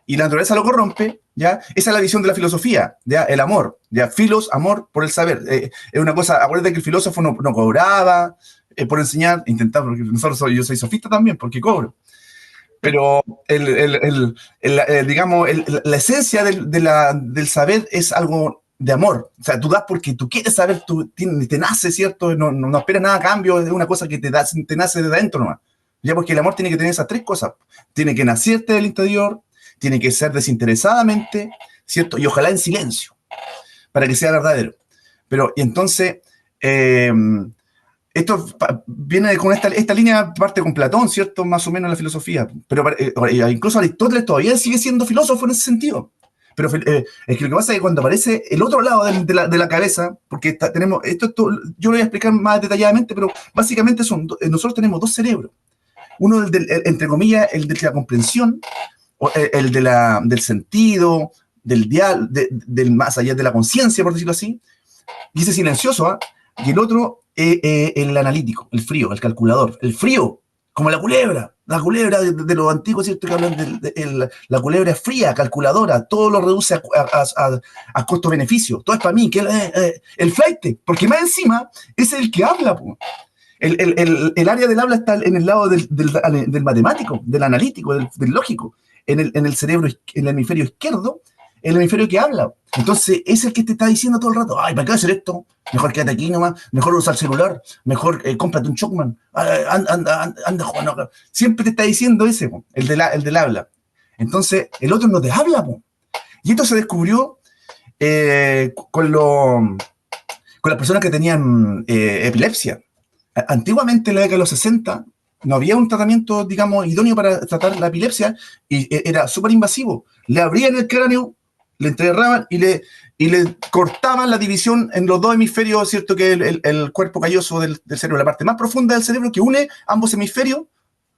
y la naturaleza lo corrompe, ¿ya? Esa es la visión de la filosofía, ¿ya? El amor, ¿ya? Filos, amor por el saber. Es una cosa, acuérdate que el filósofo no cobraba por enseñar, intentaba, porque yo soy sofista también, porque cobro. Pero, digamos, la esencia del saber es algo de amor. O sea, tú das porque tú quieres saber, te nace, ¿cierto? No esperas nada a cambio, es una cosa que te nace de adentro nomás. Ya, porque el amor tiene que tener esas tres cosas. Tiene que nacerte del interior, tiene que ser desinteresadamente, ¿cierto? Y ojalá en silencio, para que sea verdadero. Pero, y entonces, esto viene con esta línea, parte con Platón, ¿cierto? Más o menos la filosofía. Pero incluso Aristóteles todavía sigue siendo filósofo en ese sentido. Pero es que lo que pasa es que cuando aparece el otro lado de la cabeza, porque tenemos, yo lo voy a explicar más detalladamente, pero básicamente nosotros tenemos dos cerebros. Uno, entre comillas, el de la comprensión, del sentido, del más allá de la conciencia, por decirlo así, y ese silencioso, ¿eh? Y el otro, el analítico, el frío, el calculador, el frío, como la culebra de los antiguos, ¿cierto? Que hablan la culebra es fría, calculadora, todo lo reduce a costo-beneficio, todo es para mí, que el flight, porque más encima es el que habla, po. El área del habla está en el lado del matemático, del analítico, del lógico. En el cerebro, en el hemisferio izquierdo, el hemisferio que habla. Entonces, es el que te está diciendo todo el rato, ay, ¿para qué hacer esto? Mejor quédate aquí nomás, mejor usa el celular, mejor cómprate un Chocman, anda jugando. Siempre te está diciendo ese, el del habla. Entonces, el otro no te habla, po. Y esto se descubrió con las personas que tenían epilepsia. Antiguamente, en la década de los 60, no había un tratamiento, digamos, idóneo para tratar la epilepsia y era súper invasivo. Le abrían el cráneo, le enterraban y le cortaban la división en los dos hemisferios, ¿cierto? Que el cuerpo calloso del cerebro, la parte más profunda del cerebro que une ambos hemisferios,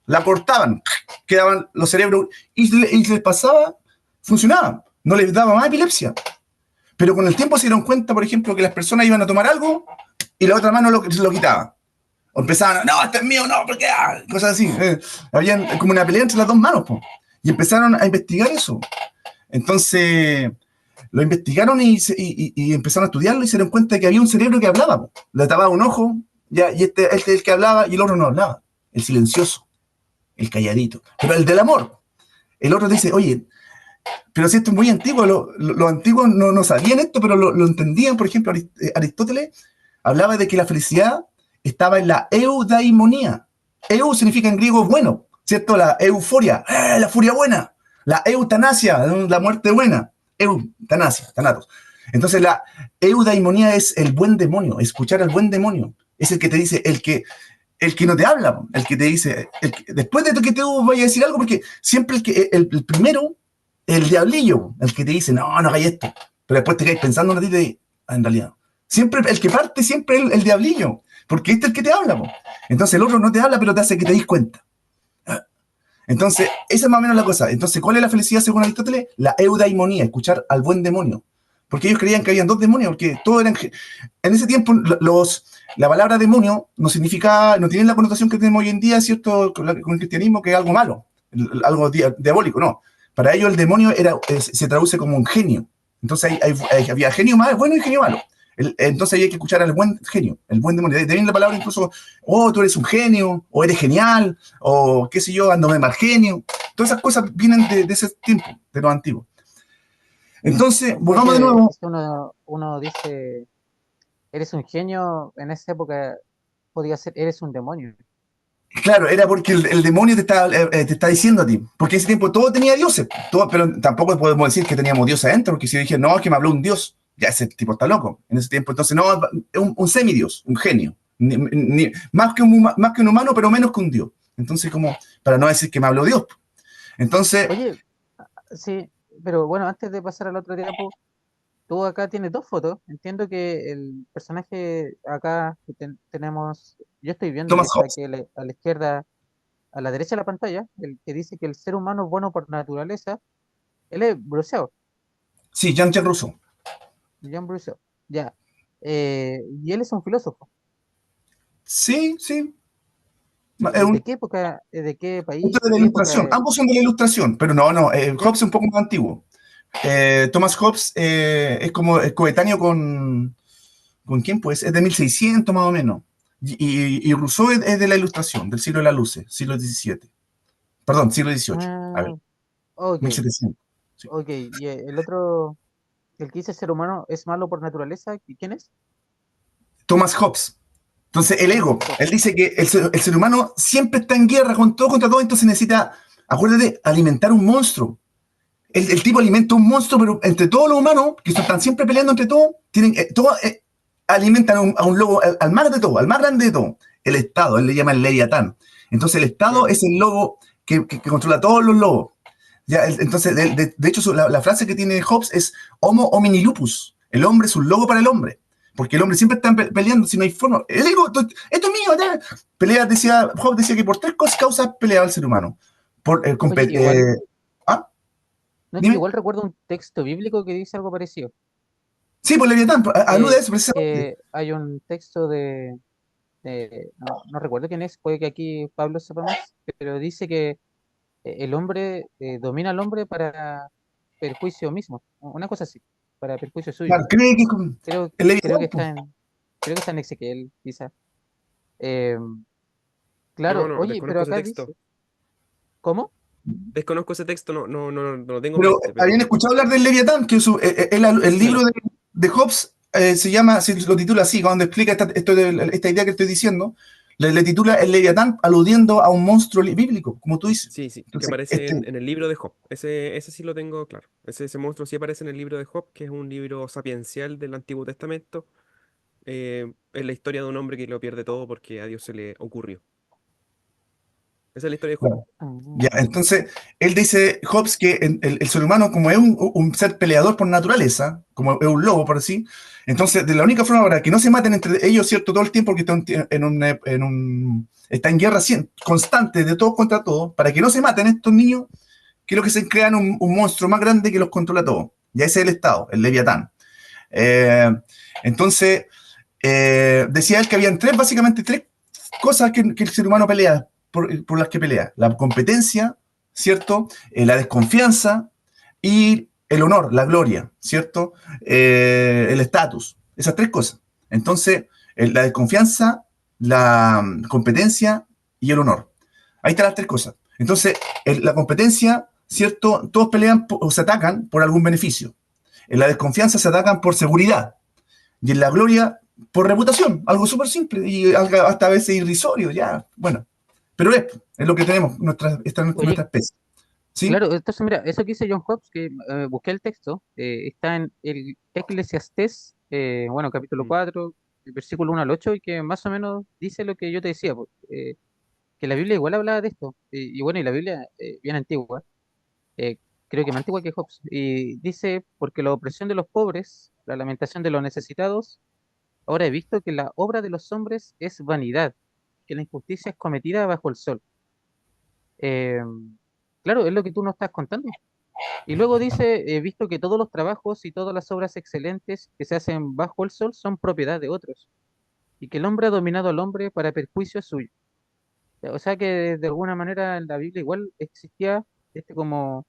la cortaban, quedaban los cerebros y les pasaba, funcionaba, no les daba más epilepsia. Pero con el tiempo se dieron cuenta, por ejemplo, que las personas iban a tomar algo y la otra mano lo quitaba. O empezaban, no, este es mío, no, porque cosas así. Habían como una pelea entre las dos manos, po. Y empezaron a investigar eso. Entonces, lo investigaron y empezaron a estudiarlo y se dieron cuenta de que había un cerebro que hablaba, po. Le tapaba un ojo, ya, y este es el que hablaba y el otro no hablaba. El silencioso, el calladito. Pero el del amor. El otro dice, oye, pero si esto es muy antiguo, los antiguos no sabían esto, pero lo entendían. Por ejemplo, Aristóteles hablaba de que la felicidad estaba en la eudaimonía. Eu significa en griego bueno, ¿cierto? La euforia, la furia buena. La eutanasia, la muerte buena. Eutanasia, thanatos. Entonces la eudaimonía es el buen demonio, escuchar al buen demonio. Es el que te dice, el que no te habla, el que te dice, después de que tú vayas a decir algo, porque siempre el primero, el diablillo, el que te dice, no hagáis esto, pero después te quedas pensando un ratito y, en realidad, siempre el que parte, siempre el diablillo, porque este es el que te habla, po. Entonces el otro no te habla, pero te hace que te des cuenta. Entonces, esa es más o menos la cosa. Entonces, ¿cuál es la felicidad según Aristóteles? La eudaimonía, escuchar al buen demonio. Porque ellos creían que habían dos demonios, porque todos eran... En ese tiempo, la palabra demonio no significa, no tiene la connotación que tenemos hoy en día, ¿cierto? Con el cristianismo, que es algo malo, algo diabólico, no. Para ellos el demonio se traduce como un genio. Entonces había genio bueno y genio malo. Entonces hay que escuchar al buen genio, el buen demonio. De ahí viene la palabra incluso, oh, tú eres un genio, o eres genial, o qué sé yo, ando de mal genio. Todas esas cosas vienen de ese tiempo, de los antiguos. Entonces, volvamos de nuevo. Uno dice, eres un genio, en esa época podía ser, eres un demonio. Claro, era porque el demonio te está diciendo a ti. Porque en ese tiempo todo tenía dioses, pero tampoco podemos decir que teníamos dioses adentro, porque si yo dije, no, es que me habló un dios, ya ese tipo está loco. En ese tiempo, entonces, no, un semidios, un genio. Más que un humano, pero menos que un dios. Entonces, como, para no decir que me habló Dios. Entonces... Oye, sí, pero bueno, antes de pasar al otro tiempo, tú acá tienes dos fotos. Entiendo que el personaje acá que tenemos, yo estoy viendo que Thomas está Hobbes. aquí a la izquierda, a la derecha de la pantalla, el que dice que el ser humano es bueno por naturaleza, él es Rousseau, Sí, Jean-Jacques Rousseau. Jean Rousseau, ya. Y él es un filósofo. Sí, sí. Es ¿De qué época, de qué Esto país, de la qué época? ilustración. Ambos son de la ilustración, pero no. ¿Ya? Hobbes es un poco más antiguo. Thomas Hobbes es coetáneo ¿con quién pues? Es de 1600 más o menos. Y Rousseau es de la ilustración, del siglo de la luz, siglo XVII. Perdón, siglo XVIII. A ver, Ah, ok, 1700. Sí. ok. Y el otro, el que dice ser humano es malo por naturaleza, ¿y quién es? Thomas Hobbes. Entonces, el Thomas ego. Él Hobbes. dice que el ser humano siempre está en guerra con todo contra todo, entonces necesita, acuérdate, alimentar un monstruo. El tipo alimenta un monstruo, pero entre todos los humanos, que están siempre peleando entre todos, todos alimentan a un lobo, al más de todo, al más grande de todo, el Estado, él le llama el Leviatán. Entonces el Estado Ya. es el lobo que controla a todos los lobos. Ya, entonces, de hecho, la frase que tiene Hobbes es Homo homini lupus, el hombre es un lobo para el hombre. Porque el hombre siempre está peleando, si no hay forma. El ego, esto es mío, ya. Pelea, Hobbes decía que por tres causas peleaba el ser humano. Por, Oye, igual, ¿ah? no, que Dime. igual recuerdo un texto bíblico que dice algo parecido. Sí, por Leviatán, alude a eso precisamente. Que hay un texto no recuerdo quién es, puede que aquí Pablo sepa más, pero dice que el hombre domina al hombre para perjuicio mismo, una cosa así, para perjuicio suyo. Claro, cree que es con Creo, el creo Leviatán, que pues. creo que está en Ezequiel, quizá. Eh, No, claro, no, oye, pero desconozco ese acá texto. dice, ¿cómo? Desconozco ese texto, no lo tengo en Pero mente, habían pero escuchado hablar del Leviatán, que el libro sí, de Hobbes se llama, se lo titula así, cuando explica esta idea que estoy diciendo, le titula el Leviatán aludiendo a un monstruo bíblico, como tú dices. sí, sí, que Entonces, aparece en el libro de Job. Ese sí lo tengo claro. Ese monstruo sí aparece en el libro de Job, que es un libro sapiencial del Antiguo Testamento. Es la historia de un hombre que lo pierde todo porque a Dios se le ocurrió. Esa es la historia de Job. claro. Ya, Ah, entonces, él dice, Hobbes, que el ser humano, como es un ser peleador por naturaleza, como es un lobo, por así, entonces, de la única forma para que no se maten entre ellos, ¿cierto? Todo el tiempo, porque está en guerra constante de todos contra todos, para que no se maten estos niños, quiero que se crean un monstruo más grande que los controla a todos. Ya ese es el Estado, el Leviatán. Eh, entonces, decía él que habían básicamente tres cosas que el ser humano pelea, por las que pelea. La competencia, ¿cierto? La desconfianza y el honor, la gloria, ¿cierto? El estatus. Esas tres cosas. Entonces, la desconfianza, la competencia y el honor. Ahí están las tres cosas. Entonces, la competencia, ¿cierto? Todos pelean o se atacan por algún beneficio. En la desconfianza se atacan por seguridad. Y en la gloria por reputación, algo súper simple y hasta a veces irrisorio, ya, bueno. Pero es lo que tenemos, esta es Oye, nuestra especie. ¿Sí? claro, entonces mira, eso que dice John Hobbes, que busqué el texto, está en el Eclesiastés, bueno, capítulo Mm, 4 el versículo 1 al 8 y que más o menos dice lo que yo te decía, pues, que la Biblia igual hablaba de esto, y bueno, y la Biblia bien antigua, eh, creo que más antigua que Hobbes, y dice, porque la opresión de los pobres, la lamentación de los necesitados, ahora he visto que la obra de los hombres es vanidad, que la injusticia es cometida bajo el sol. Eh, claro, es lo que tú nos estás contando. Y luego dice, he visto que todos los trabajos y todas las obras excelentes que se hacen bajo el sol son propiedad de otros, y que el hombre ha dominado al hombre para perjuicio suyo. O sea que de alguna manera en la Biblia igual existía como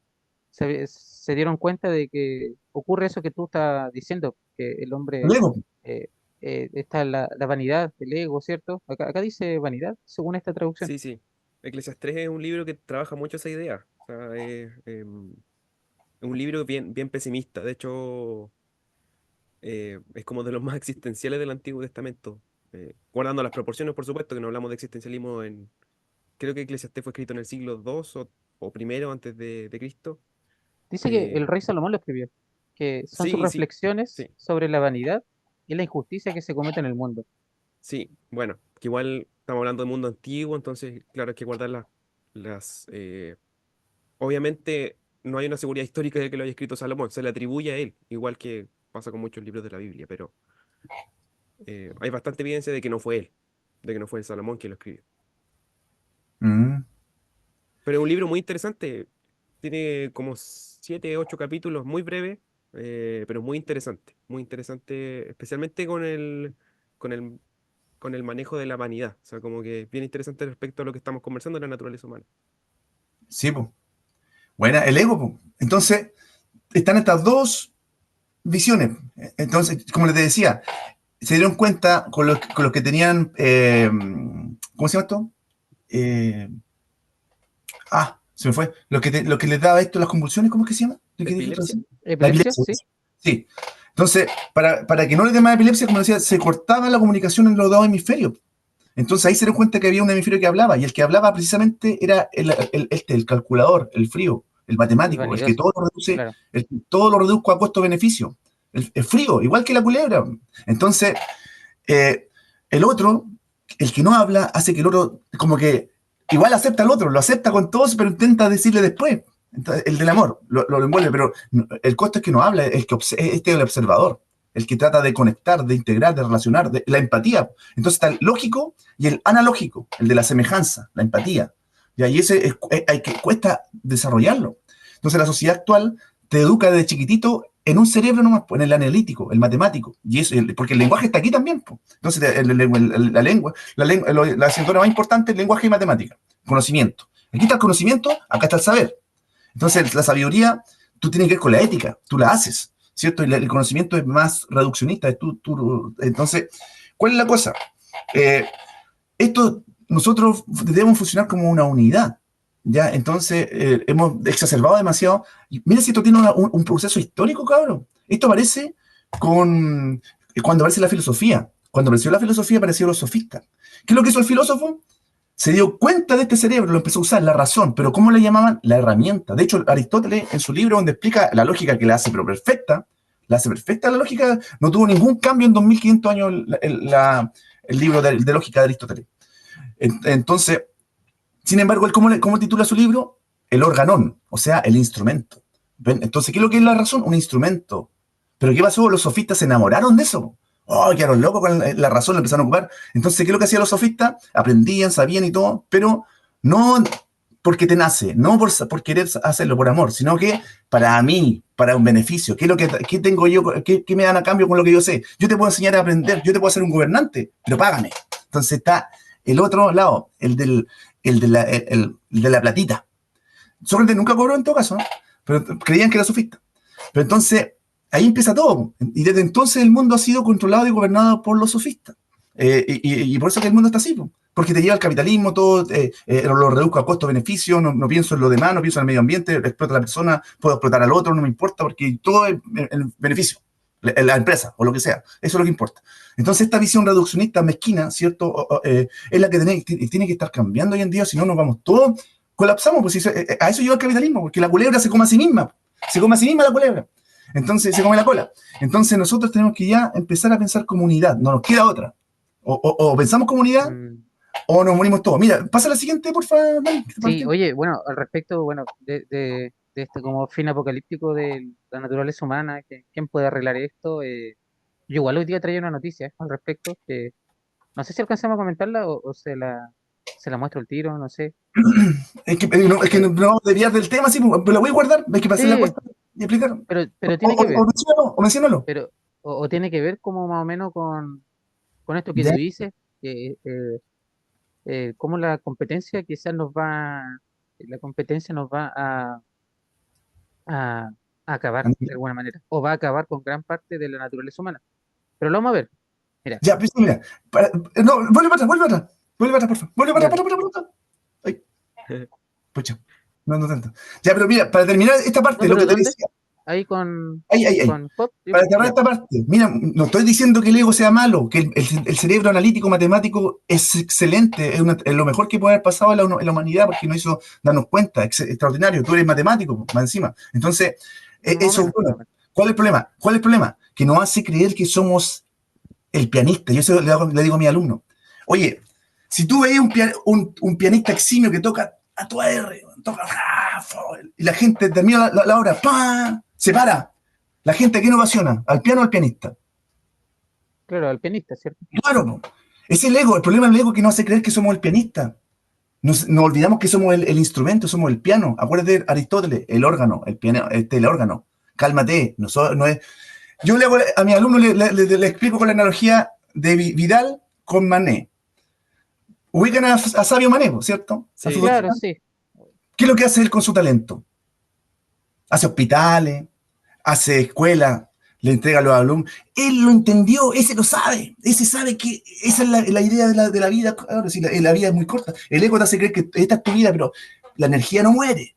se dieron cuenta de que ocurre eso que tú estás diciendo, que el hombre Luego, eh, está la vanidad, el ego, ¿cierto? Acá dice vanidad, según esta traducción. sí, sí. Eclesiastés es un libro que trabaja mucho esa idea. O sea, es un libro bien pesimista. De hecho, es como de los más existenciales del Antiguo Testamento. Guardando las proporciones, por supuesto, que no hablamos de existencialismo en... Creo que Eclesiastés fue escrito en el siglo II o primero antes de Cristo. Dice que el Eh, rey Salomón lo escribió, que son sus sí, sí, reflexiones sí, sobre la vanidad y la injusticia que se comete en el mundo. sí. Bueno, que igual estamos hablando del mundo antiguo, entonces, claro, hay que guardar las... obviamente, no hay una seguridad histórica de que lo haya escrito Salomón, se le atribuye a él, igual que pasa con muchos libros de la Biblia, pero hay bastante evidencia de que no fue él, de que no fue el Salomón quien lo escribió. mm, Pero es un libro muy interesante. Tiene como 7, 8 capítulos, muy breve, pero muy interesante, especialmente con el, con el manejo de la vanidad. O sea, como que bien interesante respecto a lo que estamos conversando de la naturaleza humana. sí, pues. Buena, el ego, po. Entonces, están estas dos visiones. Entonces, como les decía, se dieron cuenta con los que tenían, ¿cómo se llama esto? Eh, se me fue. Lo que les daba esto, las convulsiones, ¿cómo es que se llama? ¿De qué dije otra vez? ¿Epilepsia? La ¿Epilepsia? epilepsia. Sí. Sí. Entonces, para que no les dé más epilepsia, como decía, se cortaba la comunicación en los dos hemisferios. Entonces ahí se dieron cuenta que había un hemisferio que hablaba, y el que hablaba precisamente era el calculador, el frío, el El matemático, el que vanidoso, todo lo reduce, claro. el que todo lo reduzco a costo-beneficio. El frío, igual que la culebra. Entonces, eh, el otro, el que no habla, hace que el otro, como que igual acepta al otro, lo acepta con todos, pero intenta decirle después. Entonces, el del amor lo envuelve, pero el costo es que no habla, este es el observador, el que trata de conectar, de integrar, de relacionar, de la empatía. Entonces está el lógico y el analógico, el de la semejanza, la empatía. Y ese cuesta desarrollarlo. Entonces la sociedad actual te educa desde chiquitito en un cerebro nomás, en el analítico, el matemático. Y eso, porque el lenguaje está aquí también. Po. Entonces la asignatura más importante es lenguaje y matemática, conocimiento. Aquí está el conocimiento, acá está el saber. Entonces la sabiduría, tú tienes que ver con la ética, tú la haces, ¿cierto? Y el conocimiento es más reduccionista. Entonces, ¿cuál es la cosa? Eh, nosotros debemos funcionar como una unidad. ¿Ya? Entonces, hemos exacerbado demasiado. Y mira si esto tiene un proceso histórico, cabrón. Esto aparece cuando aparece la filosofía. Cuando apareció la filosofía, aparecieron los sofistas. ¿Qué es lo que hizo el filósofo? Se dio cuenta de este cerebro, lo empezó a usar, la razón. ¿Pero cómo le llamaban? La herramienta. De hecho, Aristóteles, en su libro donde explica la lógica que la hace, pero perfecta, la hace perfecta la lógica, no tuvo ningún cambio en 2500 años el libro de lógica de Aristóteles. Entonces, sin embargo, él, ¿cómo titula su libro? El organón, o sea, el instrumento. ¿Ven? Entonces, ¿qué es lo que es la razón? Un instrumento. ¿Pero qué pasó? Los sofistas se enamoraron de eso. Oh, quedaron locos con la razón, la empezaron a ocupar. Entonces, ¿qué es lo que hacían los sofistas? Aprendían, sabían y todo, pero no porque te nace, no por querer hacerlo por amor, sino que para mí, para un beneficio. ¿Qué tengo yo? ¿Qué me dan a cambio con lo que yo sé? Yo te puedo enseñar a aprender, yo te puedo hacer un gobernante, pero págame. Entonces está el otro lado, el de la platita. Sócrates nunca cobró en todo caso, ¿no? Pero creían que era sofista. Pero entonces, ahí empieza todo. Y desde entonces el mundo ha sido controlado y gobernado por los sofistas. Y por eso que el mundo está así, ¿no? Porque te lleva al capitalismo, todo lo reduzco a costo-beneficio, no pienso en lo demás, no pienso en el medio ambiente, exploto a la persona, puedo explotar al otro, no me importa, porque todo es el beneficio. la empresa o lo que sea. Eso es lo que importa. Entonces, esta visión reduccionista, mezquina, ¿cierto? Es la que tiene que estar cambiando hoy en día, si no nos vamos todos, colapsamos. Pues, a eso lleva el capitalismo, porque la culebra se come a sí misma. Se come a sí misma la culebra. Entonces, se come la cola. Entonces, nosotros tenemos que ya empezar a pensar comunidad. No nos queda otra. O pensamos comunidad Mm, o nos morimos todos. Mira, pasa la siguiente, por favor. sí, oye, bueno, al respecto, bueno, de este como fin apocalíptico de la naturaleza humana, ¿quién puede arreglar esto? Yo igual hoy día traía una noticia al respecto, que no sé si alcanzamos a comentarla o se la muestro el tiro, no sé. Es que Eh, no desviar del tema, sí, pues, pero la voy a guardar. Hay que pasar la sí, cuesta y explicar. pero tiene que ver, O menciónalo. pero, o tiene que ver como más o menos con esto que tú Ya, dices, que cómo la competencia quizás la competencia nos va a, a acabar de alguna manera, o va a acabar con gran parte de la naturaleza humana. Pero lo vamos a ver. Mira, ya, pues, mira. No, vuelve para atrás, vuelve para atrás. Vuelve para atrás, por favor. Vuelve para ya, atrás, para atrás. Ay, pucha. No, no tanto. Ya, pero mira, para terminar esta no, parte, lo pero que te ¿dónde? decía. Ahí Ay. con Pop, Para dime, cerrar ya, esta parte, mira, no estoy diciendo que el ego sea malo, que el cerebro analítico matemático es excelente, es lo mejor que puede haber pasado en la humanidad porque nos hizo darnos cuenta, extraordinario, tú eres matemático, más encima. Entonces, más o eso, menos, más bueno, o menos. ¿cuál es el problema? ¿Cuál es el problema? Que nos hace creer que somos el pianista. Yo eso le digo a mi alumno, oye, si tú veis un pianista eximio que toca a tu R, toca, y la gente termina la obra, ¡pam! Se para. La gente, ¿a quién ovaciona? ¿Al piano o al pianista? Claro, al pianista, ¿cierto? Claro, no. Es el ego. El problema del ego que nos hace creer que somos el pianista. Nos olvidamos que somos el instrumento, somos el piano. Acuérdate de Aristóteles, el órgano, el piano, el órgano. Cálmate. No es. Yo le hago, a mi alumno le explico con la analogía de Vidal con Mané. Ubican a Sabio Mané, ¿cierto? Al Sí, sí. Claro, futbolista. sí. ¿Qué es lo que hace él con su talento? Hace hospitales, hace escuela, le entrega a los alumnos. Él lo entendió, ese lo sabe, ese sabe que esa es la idea de la vida. Ahora sí, la vida es muy corta. El ego te hace creer que esta es tu vida, pero la energía no muere.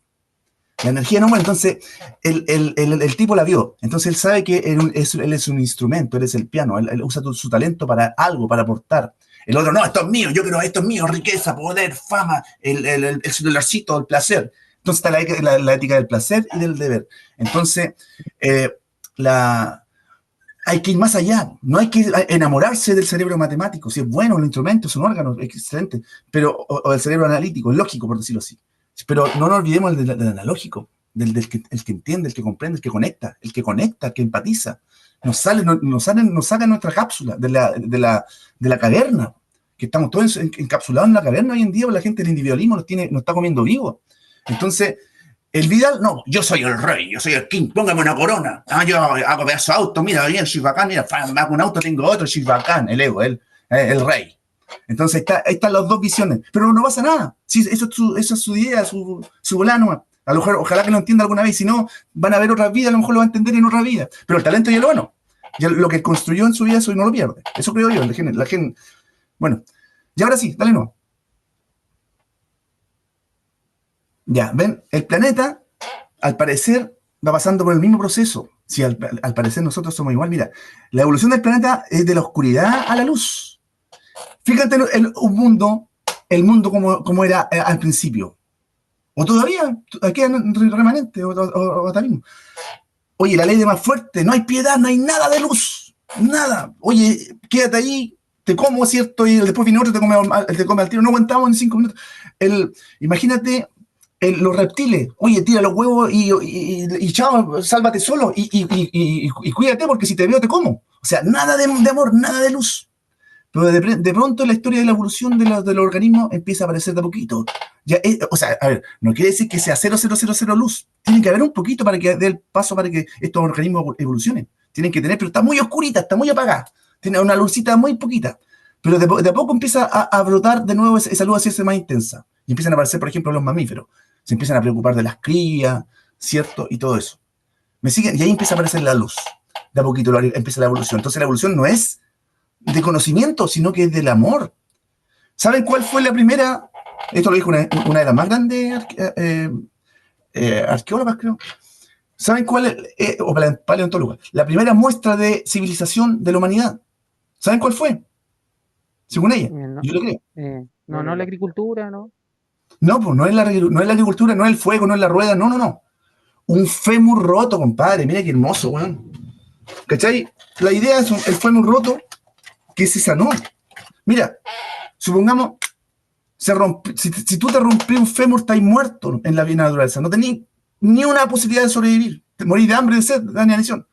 La energía no muere. Entonces, el tipo la vio. Entonces, él sabe que él es un instrumento, él es el piano, él usa su talento para algo, para aportar. El otro, no, esto es mío, yo quiero, esto es mío, riqueza, poder, fama, el celularcito, el placer. Entonces está la ética del placer y del deber. Entonces, eh, la, hay que ir más allá. No hay que enamorarse del cerebro matemático. Si es bueno, el instrumento, es un órgano, es excelente. Pero, o del cerebro analítico, lógico, por decirlo así. Pero no nos olvidemos del analógico, el que entiende, el que comprende, el que conecta, el que empatiza. Nos saca nuestra cápsula de la caverna, que estamos todos encapsulados en la caverna hoy en día, porque la gente del individualismo nos está comiendo vivo. Entonces, el Vidal, no, yo soy el rey, yo soy el king, póngame una corona. Yo hago pedazo de auto, mira, bien, soy bacán, mira, hago un auto, tengo otro, soy bacán, el ego, el rey. Entonces, ahí están las dos visiones, pero no pasa nada. Sí, eso es su idea, su volano. A lo mejor, ojalá que lo entienda alguna vez, si no, van a ver otra vida, a lo mejor lo va a entender en otra vida. Pero el talento ya lo bueno. Ya lo que construyó en su vida, eso no lo pierde. Eso creo yo, la gente. Bueno, y ahora sí, dale no. Ya, ven, el planeta, al parecer, va pasando por el mismo proceso. Si al parecer nosotros somos igual, mira, la evolución del planeta es de la oscuridad a la luz. Fíjate el mundo como era al principio. O todavía, aquí hay remanente, o hasta mismo. Oye, la ley de más fuerte, no hay piedad, no hay nada de luz, nada. Oye, quédate ahí, te como, ¿cierto? Y después viene otro, te come al tiro, no aguantamos en 5 minutos. Imagínate los reptiles, oye, tira los huevos y chao, sálvate solo y cuídate porque si te veo te como. O sea, nada de amor, nada de luz. Pero de pronto la historia de la evolución de los organismos empieza a aparecer de a poquito. Ya, o sea, a ver, no quiere decir que sea 0,000 luz. Tiene que haber un poquito para que dé el paso para que estos organismos evolucionen. Tienen que tener, pero está muy oscurita, está muy apagada. Tiene una lucita muy poquita. Pero de a poco empieza a brotar de nuevo esa luz, a hacerse más intensa. Y empiezan a aparecer, por ejemplo, los mamíferos. Se empiezan a preocupar de las crías, ¿cierto? Y todo eso. ¿Me siguen? Y ahí empieza a aparecer la luz. De a poquito empieza la evolución. Entonces la evolución no es de conocimiento, sino que es del amor. ¿Saben cuál fue la primera? Esto lo dijo una de las más grandes arqueólogas, creo. ¿Saben cuál es? O paleontóloga. La primera muestra de civilización de la humanidad. ¿Saben cuál fue? Según ella. No, Yo lo creo. No, no no, la no. agricultura, ¿no? No, pues no es la agricultura, no es el fuego, no es la rueda, no, no, no. Un fémur roto, compadre. Mira qué hermoso, weón. ¿Cachai? La idea es el fémur roto que se sanó. Mira, supongamos, si tú te rompes un fémur, estás muerto en la vida naturaleza. No tenés ni una posibilidad de sobrevivir. Te morís de hambre, de sed, de inanición.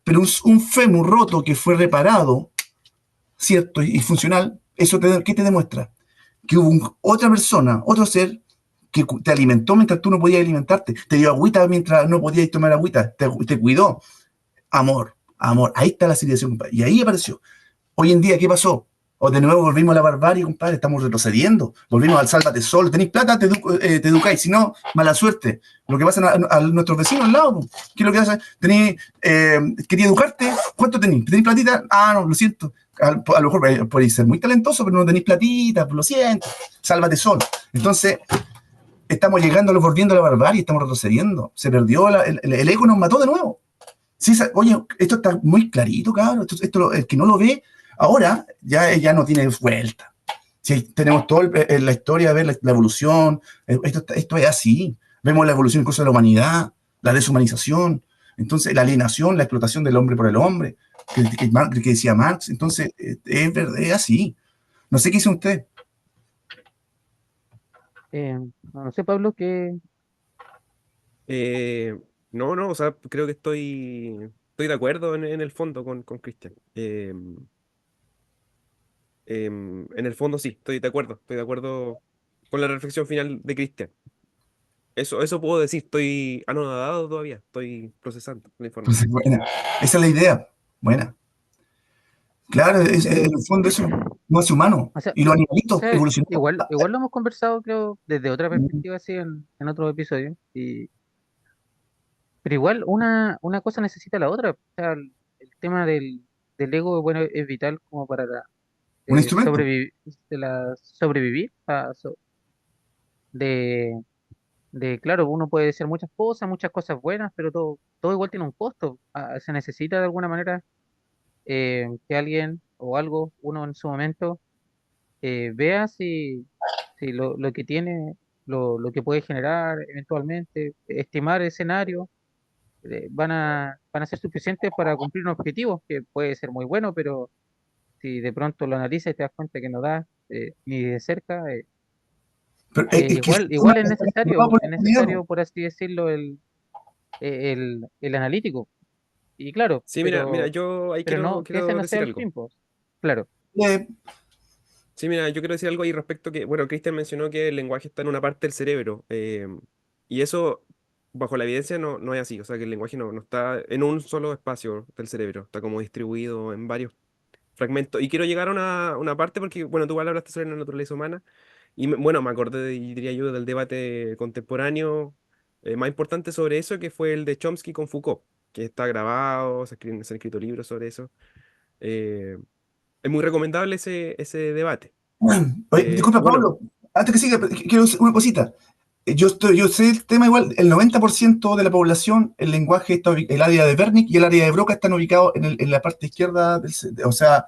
Pero un fémur roto que fue reparado, cierto y funcional, ¿qué te demuestra? Que hubo otra persona, otro ser, que te alimentó mientras tú no podías alimentarte, te dio agüita mientras no podías tomar agüita, te cuidó. Amor, amor, ahí está la civilización, compadre. Y ahí apareció. Hoy en día, ¿qué pasó? O de nuevo volvimos a la barbarie, compadre, estamos retrocediendo. Volvimos al sálvate solo. Tenéis plata, te educáis. Si no, mala suerte. Lo que pasa a nuestros vecinos al lado. ¿Qué es lo que hacen? ¿Querías educarte? ¿Cuánto tenéis? ¿Tenéis platita? Ah, no, lo siento. A lo mejor podéis ser muy talentoso, pero no tenéis platita, lo siento. Sálvate solo. Entonces, estamos llegando, volviendo a la barbarie, estamos retrocediendo. Se perdió, el ego nos mató de nuevo. Sí, oye, esto está muy clarito, cabrón. El que no lo ve, ahora ya no tiene vuelta. Sí, tenemos toda la historia, ver la evolución. Esto es así. Vemos la evolución incluso de la humanidad, la deshumanización. Entonces, la alienación, la explotación del hombre por el hombre, que decía Marx. Entonces, es así. No sé qué dice usted. No sé, Pablo, que Eh, no, no, o sea, creo que estoy de acuerdo en el fondo con Cristian. En el fondo sí, estoy de acuerdo con la reflexión final de Cristian. Eso puedo decir, estoy anonadado todavía, estoy procesando la Entonces, información. buena. Esa es la idea. Buena. Claro, en el fondo eso no hace humano. o sea, Y los animalitos sea, evolucionaron. igual lo hemos conversado, creo, desde otra perspectiva, así, en otros episodios. Pero igual una cosa necesita la otra. O sea, el tema del ego, bueno, es vital como para Un instrumento. sobrevivir. De, claro, uno puede decir muchas cosas buenas, pero todo igual tiene un costo. Se necesita de alguna manera que alguien o algo, uno en su momento, vea si lo que tiene, lo que puede generar eventualmente, estimar escenarios, van a ser suficientes para cumplir un objetivo que puede ser muy bueno, pero si de pronto lo analizas y te das cuenta que no da ni de cerca, Pero es que igual no va por es la humanidad, po. necesario, por así decirlo, el analítico. Y claro, Sí, mira, yo ahí pero no, que ese quiero no sea decir el algo. fin, pues. Claro, Eh, Sí, mira, yo quiero decir algo ahí respecto que, bueno, Cristian mencionó que el lenguaje está en una parte del cerebro, y eso, bajo la evidencia, no es así, o sea, que el lenguaje no está en un solo espacio del cerebro, está como distribuido en varios fragmentos. Y quiero llegar a una parte porque, bueno, tú igual hablaste sobre la naturaleza humana, y bueno, me acordé, diría yo, del debate contemporáneo más importante sobre eso, que fue el de Chomsky con Foucault, que está grabado, se han escrito libros sobre eso. eh, es muy recomendable ese debate. Oye, disculpa, Bueno, Pablo. Antes que siga, quiero decir una cosita. Yo sé el tema igual, el 90% de la población, el lenguaje, el área de Wernicke y el área de Broca están ubicados en la parte izquierda, o sea,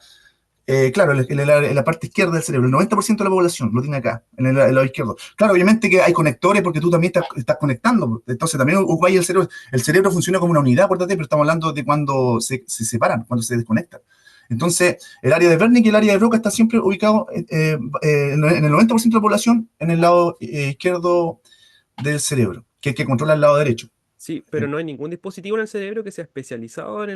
claro, en la parte izquierda del cerebro. El 90% de la población lo tiene acá, en el lado izquierdo. Claro, obviamente que hay conectores porque tú también estás conectando. Entonces también ocupa ahí el cerebro. El cerebro funciona como una unidad, acuérdate, pero estamos hablando de cuando se separan, cuando se desconectan. Entonces, el área de Wernicke y el área de Broca está siempre ubicado en el 90% de la población en el lado izquierdo del cerebro, que es que controla el lado derecho. sí, pero no hay ningún dispositivo en el cerebro que sea especializado en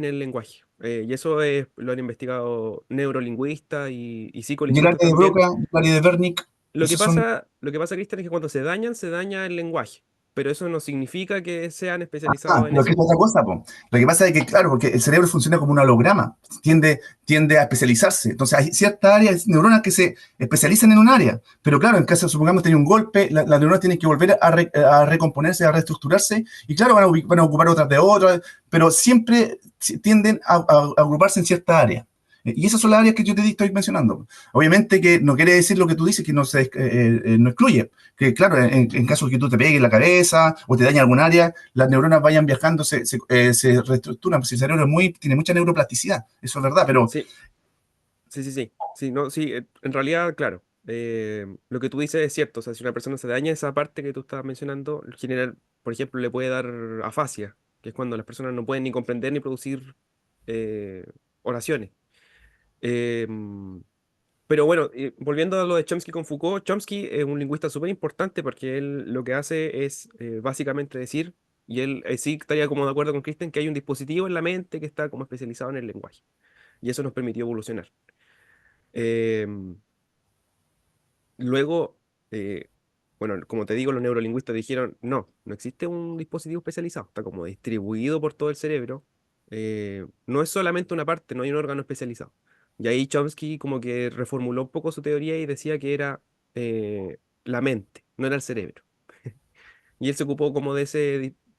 el lenguaje. Y eso lo han investigado neurolingüistas y Y el área psicolingüistas de también. Broca, el área de Wernicke, esos son. Lo que pasa, Cristian, es que cuando se daña el lenguaje. Pero eso no significa que sean Ah, especializados en lo que eso. es otra cosa, po. Lo que pasa es que, claro, porque el cerebro funciona como un holograma, tiende a especializarse. Entonces, hay ciertas áreas, neuronas que se especializan en un área. Pero claro, en caso, supongamos, tener un golpe, las neuronas tienen que volver a recomponerse, a reestructurarse. Y claro, van a ocupar otras de otras, pero siempre tienden a agruparse en cierta área. Y esas son las áreas que yo te estoy mencionando. Obviamente que no quiere decir lo que tú dices, que no excluye. Que claro, en caso de que tú te pegues en la cabeza o te dañe algún área, las neuronas vayan viajando, se reestructuran. Pues el cerebro tiene mucha neuroplasticidad, eso es verdad, pero Sí, sí. Sí, no, sí, en realidad, claro. Lo que tú dices es cierto. O sea, si una persona se daña esa parte que tú estabas mencionando, en general, por ejemplo, le puede dar afasia, que es cuando las personas no pueden ni comprender ni producir eh, oraciones. Em, pero bueno, volviendo a lo de Chomsky con Foucault, Chomsky es un lingüista súper importante porque él lo que hace es básicamente decir, y él sí estaría como de acuerdo con Christian, que hay un dispositivo en la mente que está como especializado en el lenguaje. Y eso nos permitió evolucionar. Em, Luego, eh, bueno, como te digo, los neurolingüistas dijeron, no existe un dispositivo especializado, está como distribuido por todo el cerebro, no es solamente una parte, no hay un órgano especializado. Y ahí Chomsky como que reformuló un poco su teoría y decía que era la mente, no era el cerebro. Y él se ocupó como de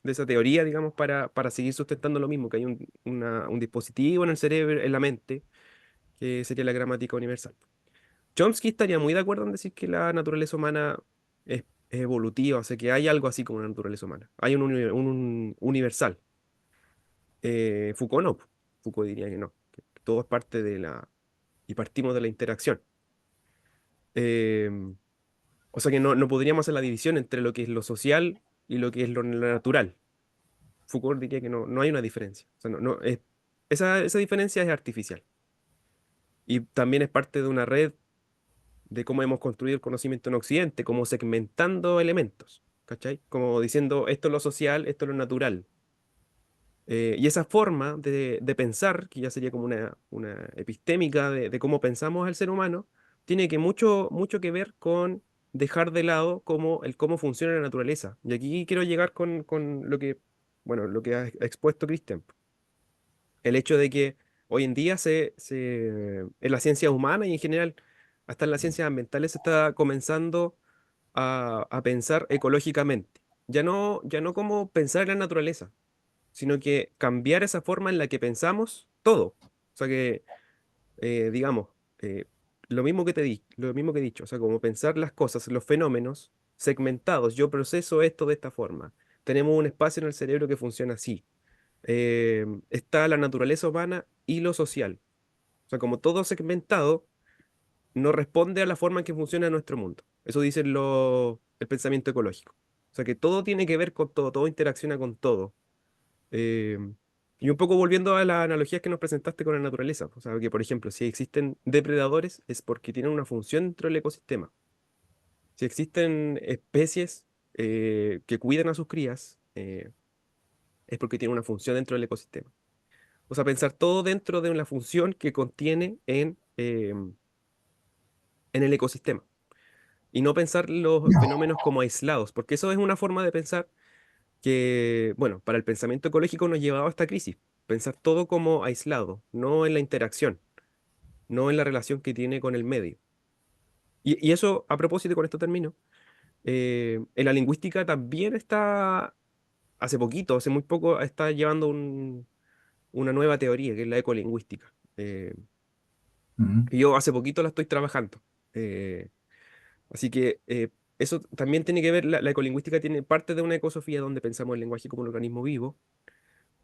esa teoría, digamos, para seguir sustentando lo mismo, que hay un dispositivo en el cerebro, en la mente, que sería la gramática universal. Chomsky estaría muy de acuerdo en decir que la naturaleza humana es evolutiva, o sea que hay algo así como una naturaleza humana. Hay un universal. Foucault no. Foucault diría que no, que todo es parte de la... y partimos de la interacción. Em, o sea que no podríamos hacer la división entre lo que es lo social y lo que es lo natural. Foucault diría que no hay una diferencia. O sea, esa diferencia es artificial. Y también es parte de una red de cómo hemos construido el conocimiento en Occidente, como segmentando elementos, ¿cachai? Como diciendo esto es lo social, esto es lo natural. Y esa forma de pensar, que ya sería como una epistémica de cómo pensamos al ser humano, tiene que mucho que ver con dejar de lado cómo funciona la naturaleza. Y aquí quiero llegar con bueno, lo que ha expuesto Christian. El hecho de que hoy en día en la ciencia humana y en general, hasta en las ciencias ambientales, se está comenzando a pensar ecológicamente. Ya no como pensar en la naturaleza, sino que cambiar esa forma en la que pensamos todo. O sea que, digamos, eh, lo mismo que he dicho, o sea, como pensar las cosas, los fenómenos segmentados. Yo proceso esto de esta forma. Tenemos un espacio en el cerebro que funciona así. Está la naturaleza humana y lo social. O sea, como todo segmentado, no responde a la forma en que funciona nuestro mundo. Eso dice el pensamiento ecológico. O sea, que todo tiene que ver con todo interacciona con todo. Eh, y un poco volviendo a las analogías que nos presentaste con la naturaleza. O sea, que por ejemplo, si existen depredadores es porque tienen una función dentro del ecosistema. Si existen especies que cuidan a sus crías, es porque tienen una función dentro del ecosistema. O sea, pensar todo dentro de una función que contiene en el ecosistema. Y no pensar los fenómenos como aislados, porque eso es una forma de pensar que, bueno, para el pensamiento ecológico nos llevaba a esta crisis. Pensar todo como aislado, no en la interacción, no en la relación que tiene con el medio. Y eso, a propósito, con esto termino, en la lingüística también hace poquito, hace muy poco, está llevando una nueva teoría, que es la ecolingüística. mm, Y yo hace poquito la estoy trabajando. Eh, Así que eso también tiene que ver, la ecolingüística tiene parte de una ecosofía donde pensamos el lenguaje como un organismo vivo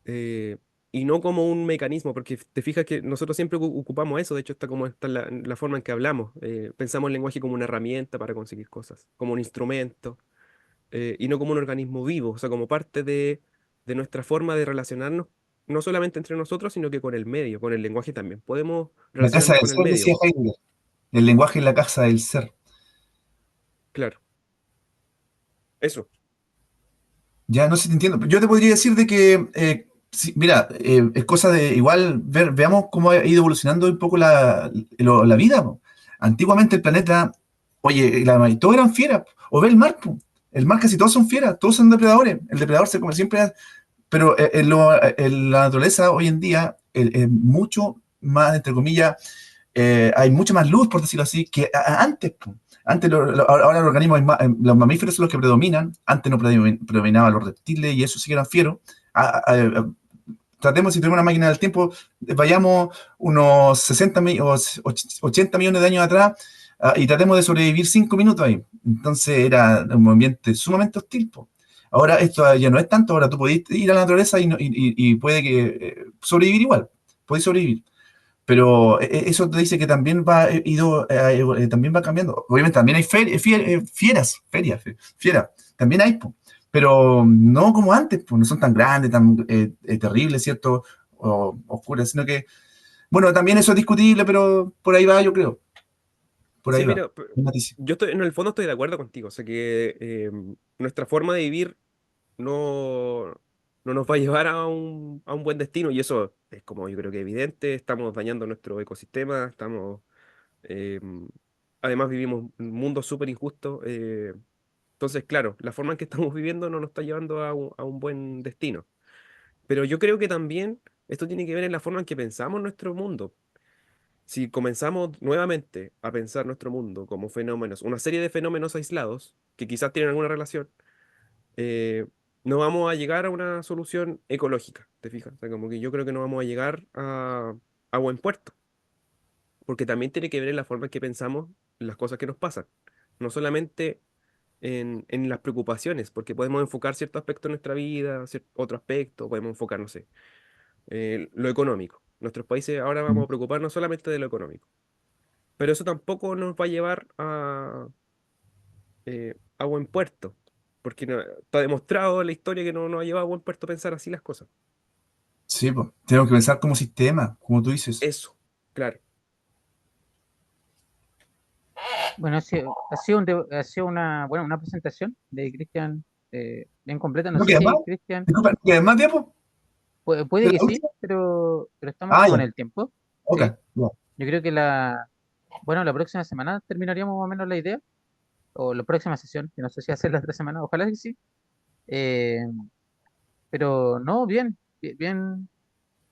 eh, y no como un mecanismo, porque te fijas que nosotros siempre ocupamos eso, de hecho está como está la forma en que hablamos, pensamos el lenguaje como una herramienta para conseguir cosas, como un instrumento y no como un organismo vivo, o sea, como parte de nuestra forma de relacionarnos, no solamente entre nosotros, sino que con el medio, con el lenguaje también. Podemos la casa relacionarnos del con el ser, decía medio, Heidegger. El lenguaje es la casa del ser. claro, eso. Ya no sé si te entiendo. Yo te podría decir de que, mira, es cosa de igual veamos cómo ha ido evolucionando un poco la vida. Po. Antiguamente el planeta, oye, todos eran fieras. O ve el mar, po. El mar casi todos son fieras, todos son depredadores. El depredador se come siempre, pero en la naturaleza hoy en día es mucho más, entre comillas, hay mucha más luz, por decirlo así, que antes. Po. Antes, ahora los organismos, los mamíferos son los que predominan. Antes no predominaban los reptiles y eso sí que eran fieros. tratemos, si tenemos una máquina del tiempo, vayamos unos 80 millones de años atrás, y tratemos de sobrevivir 5 minutos ahí. Entonces era un ambiente sumamente hostil, po. Ahora esto ya no es tanto, ahora tú podés ir a la naturaleza y puede que sobrevivir igual, podés sobrevivir. Pero eso te dice que también también va cambiando. Obviamente también hay fieras, también hay, po, pero no como antes, pues no son tan grandes, tan terribles, ¿cierto? O oscuras, sino que, bueno, también eso es discutible, pero por ahí va, yo creo. Por Sí, ahí va. mira, Noticia. yo estoy, en el fondo estoy de acuerdo contigo. O sea que nuestra forma de vivir no, no nos va a llevar a un buen destino. Y eso es como yo creo que evidente. Estamos dañando nuestro ecosistema. Eh, además vivimos en un mundo súper injusto. Entonces, claro, la forma en que estamos viviendo no nos está llevando a un buen destino. Pero yo creo que también esto tiene que ver en la forma en que pensamos nuestro mundo. Si comenzamos nuevamente a pensar nuestro mundo como fenómenos, una serie de fenómenos aislados, que quizás tienen alguna relación, eh, no vamos a llegar a una solución ecológica, ¿te fijas? O sea, como que yo creo que no vamos a llegar a buen puerto, porque también tiene que ver en la forma en que pensamos las cosas que nos pasan, no solamente en las preocupaciones, porque podemos enfocar cierto aspecto de nuestra vida, otro aspecto, podemos enfocar, no sé, lo económico. Nuestros países ahora vamos a preocuparnos solamente de lo económico. Pero eso tampoco nos va a llevar a buen puerto, porque está demostrado en la historia que no nos ha llevado a buen puerto pensar así las cosas. Sí, pues, tenemos que pensar como sistema, como tú dices. Eso, claro. Bueno, ha sido una, bueno, una presentación de Cristian bien completa. No ¿No sé queda más? si Cristian, Disculpa, ¿no queda más tiempo? puede ¿De que la sí, última? pero estamos Ah, como en ya. el tiempo, Ok, ¿sí? ya. Yo creo que bueno, la próxima semana terminaríamos más o menos la idea, o la próxima sesión, que no sé si hacer las 3 semanas, ojalá que sí. Eh, pero no, bien, bien,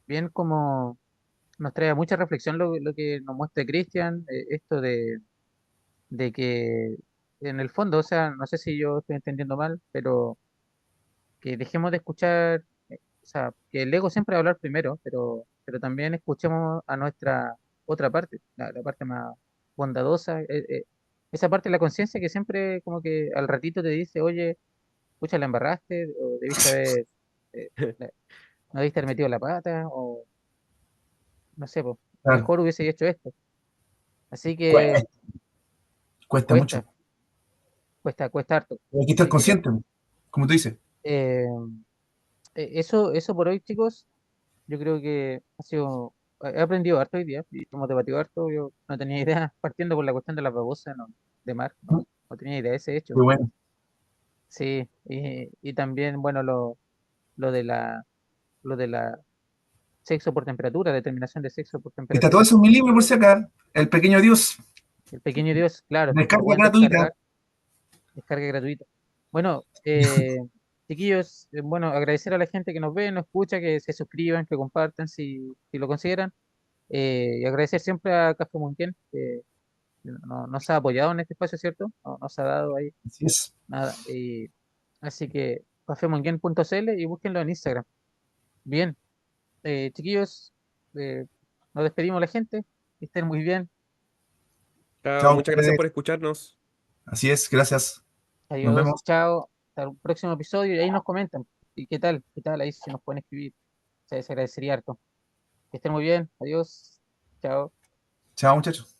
bien como nos trae mucha reflexión lo que nos muestra Cristian, esto de que en el fondo, o sea, no sé si yo estoy entendiendo mal, pero que dejemos de escuchar, o sea, que el ego siempre va a hablar primero, pero también escuchemos a nuestra otra parte, la parte más bondadosa, esa parte de la conciencia que siempre como que al ratito te dice, oye, pucha, la embarraste, o debiste haber, eh, la- no debiste haber metido la pata, o no sé, pues, Claro. mejor hubiese hecho esto. Así que Cuesta, cuesta mucho. cuesta, cuesta harto. Hay que estar Así que consciente, como tú dices. eh, eso por hoy, chicos. Yo creo que he aprendido harto hoy día y hemos debatido harto. Yo no tenía idea, partiendo por la cuestión de las babosas, de mar, no tenía idea de ese Qué hecho. bueno. Sí, y también, bueno, lo de lo de la sexo por temperatura, determinación de sexo por Está todo temperatura. eso en mi libro, por si acá. El pequeño Dios. El pequeño Dios, claro, lo Descarga pueden gratuita. descargar, descarga gratuita. Bueno, chiquillos, bueno, agradecer a la gente que nos ve, nos escucha, que se suscriban, que compartan si lo consideran. Y agradecer siempre a Café Munquén, que nos ha apoyado en este espacio, ¿cierto? Nos ha dado ahí Así es. nada. Así que cafemunguén.cl y búsquenlo en Instagram. Bien, chiquillos, eh, nos despedimos de la gente. Que estén muy bien. Chao, Chao, muchas gracias ustedes. por escucharnos. Así es, gracias. Nos Adiós, vemos. chao. Hasta el próximo episodio y ahí nos comentan. ¿Y qué tal? ¿Qué tal? Ahí si nos pueden escribir. Se agradecería harto. Que estén muy bien. Adiós. Chao. Chao, muchachos.